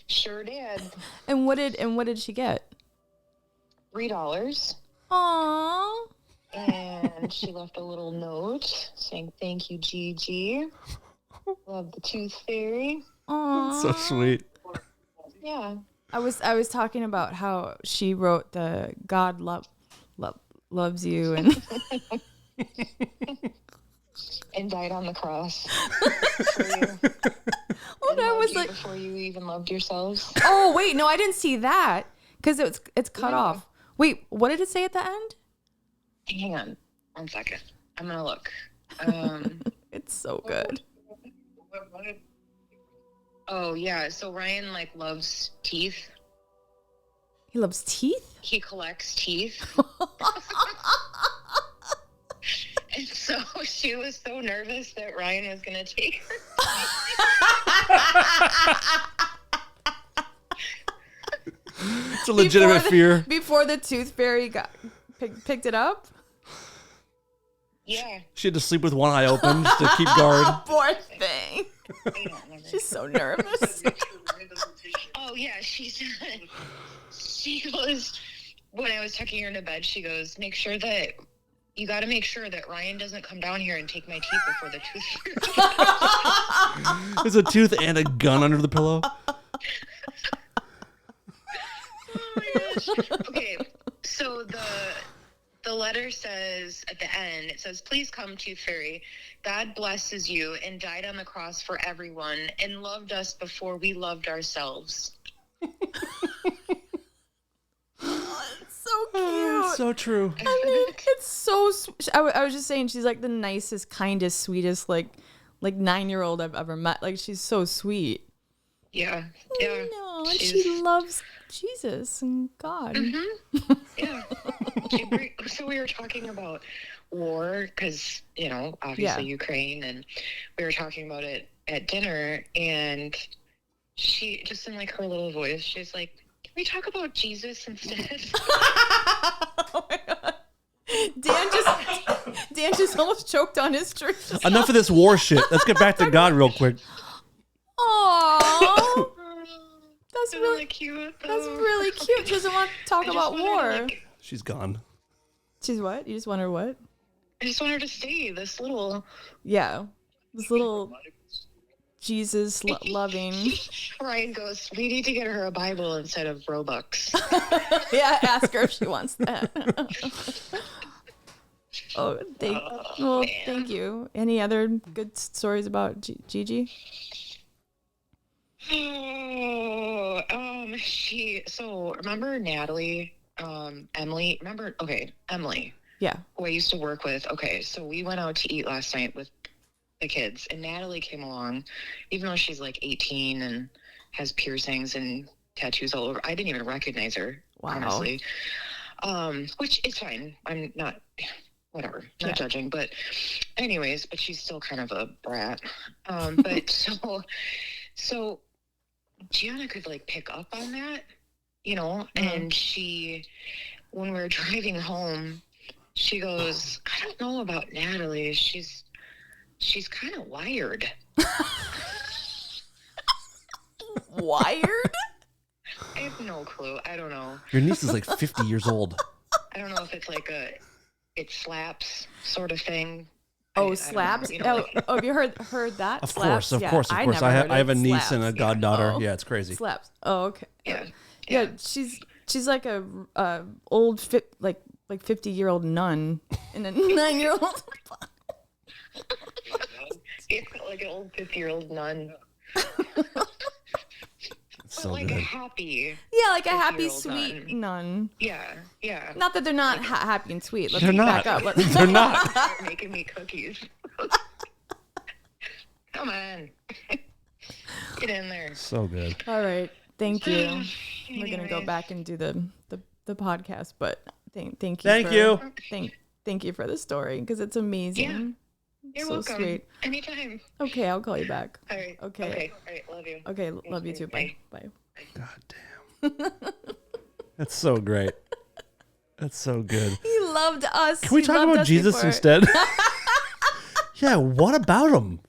Sure did. And what did she get? $3. Aww. And she left a little note saying, "Thank you, Gigi. Love the Tooth Fairy." Aww. So sweet. Yeah. I was talking about how she wrote the God loves you and And died on the cross for you. well, And I loved was you like, before you even loved yourselves. oh wait, no, I didn't see that because it's cut Yeah. off. Wait, what did it say at the end? Hang on 1 second. I'm gonna look. It's so good. Oh yeah. So Ryan like loves teeth. He loves teeth. He collects teeth. And so she was so nervous that Ryan was gonna take her. It's a legitimate fear. Before the tooth fairy picked it up. Yeah. She had to sleep with one eye open just to keep guard. Poor thing. Hang on, never- She's so nervous. Oh yeah, she said she goes when I was tucking her into bed, she goes, you got to make sure that Ryan doesn't come down here and take my teeth before the tooth. There's a tooth and a gun under the pillow. Oh my gosh. Okay, so the letter says at the end, it says, "Please come, Tooth Fairy. God blesses you and died on the cross for everyone and loved us before we loved ourselves." So cute. It's so true. I mean, it's so. I was just saying, she's like the nicest, kindest, sweetest, like 9-year-old I've ever met. Like she's so sweet. Yeah, yeah. No, and she loves Jesus and God. Mm-hmm. Yeah. So we were talking about war because, obviously Ukraine, and we were talking about it at dinner, and she, just in like her little voice, she's like, "Can we talk about Jesus instead?" Oh my God. Dan just almost choked on his drink. Enough of this war shit. Let's get back to God real quick. Aww. That's really cute. That's really cute. She doesn't want to talk about war. She's gone. She's what? You just want her what? I just want her to stay this little. Yeah. This little Jesus loving. Ryan goes, "We need to get her a Bible instead of Robux." Yeah, ask her if she wants that. Oh, thank you. Any other good stories about Gigi? Oh, so remember Natalie, Emily, Emily, Yeah. who I used to work with. Okay, so we went out to eat last night with the kids, and Natalie came along, even though she's like 18 and has piercings and tattoos all over. I didn't even recognize her, honestly. Which is fine. I'm not, whatever, not judging, but anyways, but she's still kind of a brat. But so Gianna could like pick up on that, and she, when we were driving home, she goes, "I don't know about Natalie. She's kind of wired." Wired? I have no clue. I don't know. Your niece is like 50 years old. I don't know if it's like it slaps sort of thing. Oh, I slaps? don't know, Have you heard that? Of Slaps? course. I never heard have a it. niece Slaps. and a goddaughter. Oh. Yeah, it's crazy. Slaps. Oh, okay. Yeah. She's like a old 50-year-old nun and a 9-year-old. Yeah, like an old 50-year-old nun. So like good. a happy. Yeah, like a happy, 50-year-old sweet nun. Yeah. Not that they're not happy and sweet. Let's They're not. back up. They're not. Start making me cookies. Come on. Get in there. So good. All right. Thank you. We're gonna go Anyways. back and do the podcast, but thank you. Thank you. Thank you for the story because it's amazing. You're So welcome. sweet. Anytime. Okay, I'll call you back. All right. Okay. All right. Love you. Okay, love you too. Bye. Bye. God damn. That's so great. That's so good. He loved us. Can we talk about Jesus instead? Yeah, what about him?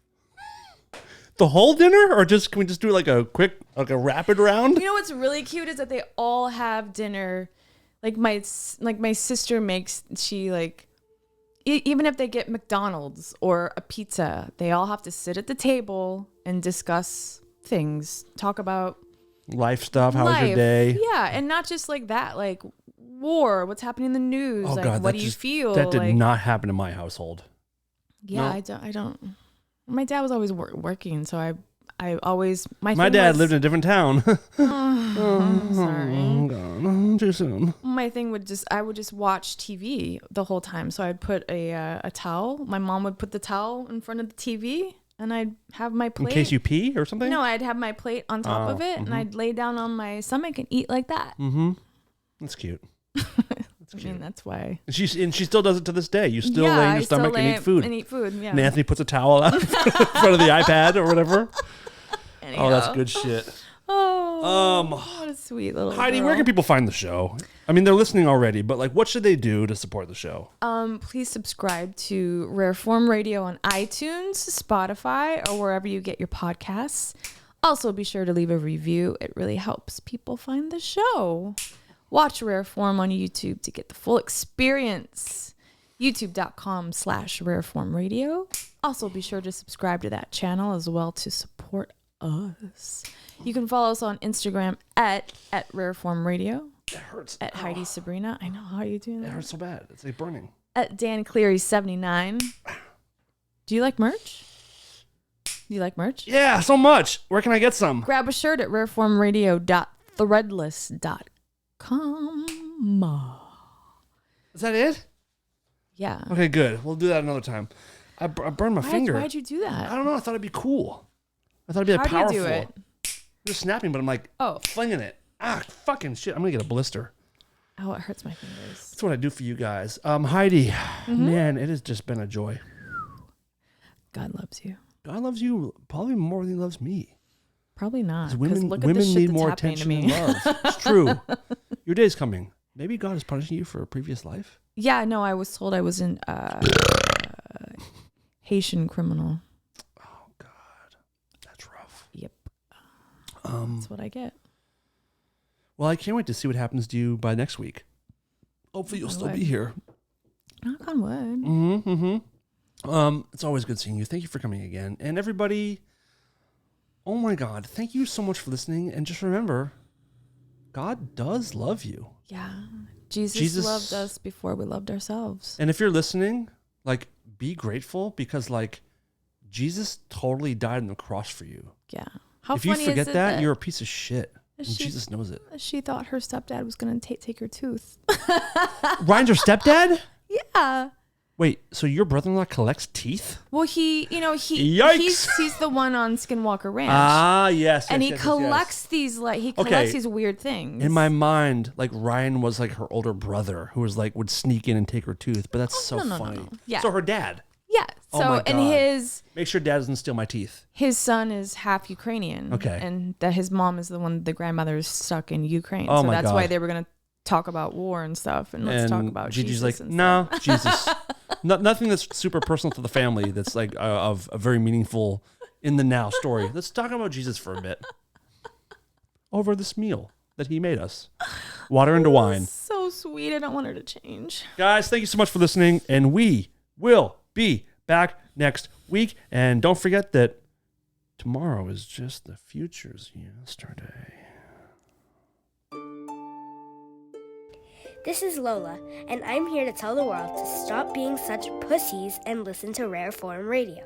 The whole dinner, or can we just do like a quick, like a rapid round? You know what's really cute is that they all have dinner. Like my sister makes, she like, even if they get McDonald's or a pizza, they all have to sit at the table and discuss things, talk about Life stuff. How was your life. day? Yeah, and not just like that, like war, what's happening in the news, Oh like God, what that do you just- feel? That did like, not happen in my household. Yeah, No. I don't. My dad was always working, so I always My thing dad was- lived in a different town. I'm sorry. God, too soon. My thing I would just watch TV the whole time. So I'd put a towel. My mom would put the towel in front of the TV, and I'd have my In plate. case you pee or something? No, I'd have my plate on top of it, and I'd lay down on my stomach and eat like that. Mm-hmm. That's cute. I mean, that's why. And she still does it to this day. You still yeah, lay in I your still stomach and lay eat food. And eat food. Yeah. And Anthony puts a towel out in front of the iPad or whatever. Anyhow. Oh, that's good shit. Oh, what a sweet little Heidi, girl. where can people find the show? I mean, they're listening already, but like, what should they do to support the show? Please subscribe to Rare Form Radio on iTunes, Spotify, or wherever you get your podcasts. Also, be sure to leave a review. It really helps people find the show. Watch Rare Form on YouTube to get the full experience. YouTube.com/Rareform Radio. Also, be sure to subscribe to that channel as well to support us. You can follow us on Instagram at Rareform Radio. It hurts. At Heidi Sabrina. I know. How are you doing It that? hurts so bad. It's like burning. At Dan Cleary 79. Do you like merch? Do you like merch? Yeah, so much. Where can I get some? Grab a shirt at rareformradio.threadless.com. Is that it? Yeah. Okay, good. We'll do that another time. I burned my finger. Why'd you do that? I don't know. I thought it'd be cool. I thought it'd be like How do powerful. you do it? I'm just snapping, but I'm like flinging it. Ah, fucking shit. I'm gonna get a blister. Oh, it hurts my fingers. That's what I do for you guys. Heidi, Mm-hmm. man, it has just been a joy. God loves you. God loves you probably more than he loves me. Probably not. 'Cause 'Cause women, look at the women shit need that's more happening to attention me. and love. It's true. Your day's coming. Maybe God is punishing you for a previous life. Yeah, no, I was told I was an Haitian criminal. Oh God, that's rough. Yep. That's what I get. Well, I can't wait to see what happens to you by next week. Hopefully, you'll I still would. be here. Knock on wood. Mm-hmm. It's always good seeing you. Thank you for coming again, and everybody. Oh my God, thank you so much for listening. And just remember, God does love you. Yeah. Jesus loved us before we loved ourselves. And if you're listening, like, be grateful because, like, Jesus totally died on the cross for you. Yeah. How If you funny forget is it that, you're a piece of shit. And she- Jesus knows it. she thought her stepdad was going to take her tooth. Ryan's your stepdad? Yeah. Wait, so your brother-in-law collects teeth? Well, Yikes. he's the one on Skinwalker Ranch. Ah, yes. and yes, he yes, yes, collects these Okay. these weird things. In my mind, like, Ryan was like her older brother who was like, would sneak in and take her tooth. But that's so no, funny. no. Yeah. So her dad. Yeah. Oh So my and God. Make sure dad doesn't steal my teeth. his son is half Ukrainian. Okay. And that his mom is the grandmother is stuck in Ukraine. Oh so my that's why God. they were gonna talk about war and stuff. And let's talk about Gigi's Jesus like, and no, Jesus. Nothing that's super personal to the family that's like of a very meaningful in the now story. Let's talk about Jesus for a bit. Over this meal that he made us. Water into wine. So sweet. I don't want her to change. Guys, thank you so much for listening. And we will be back next week. And don't forget that tomorrow is just the future's yesterday. This is Lola, and I'm here to tell the world to stop being such pussies and listen to Rare Form Radio.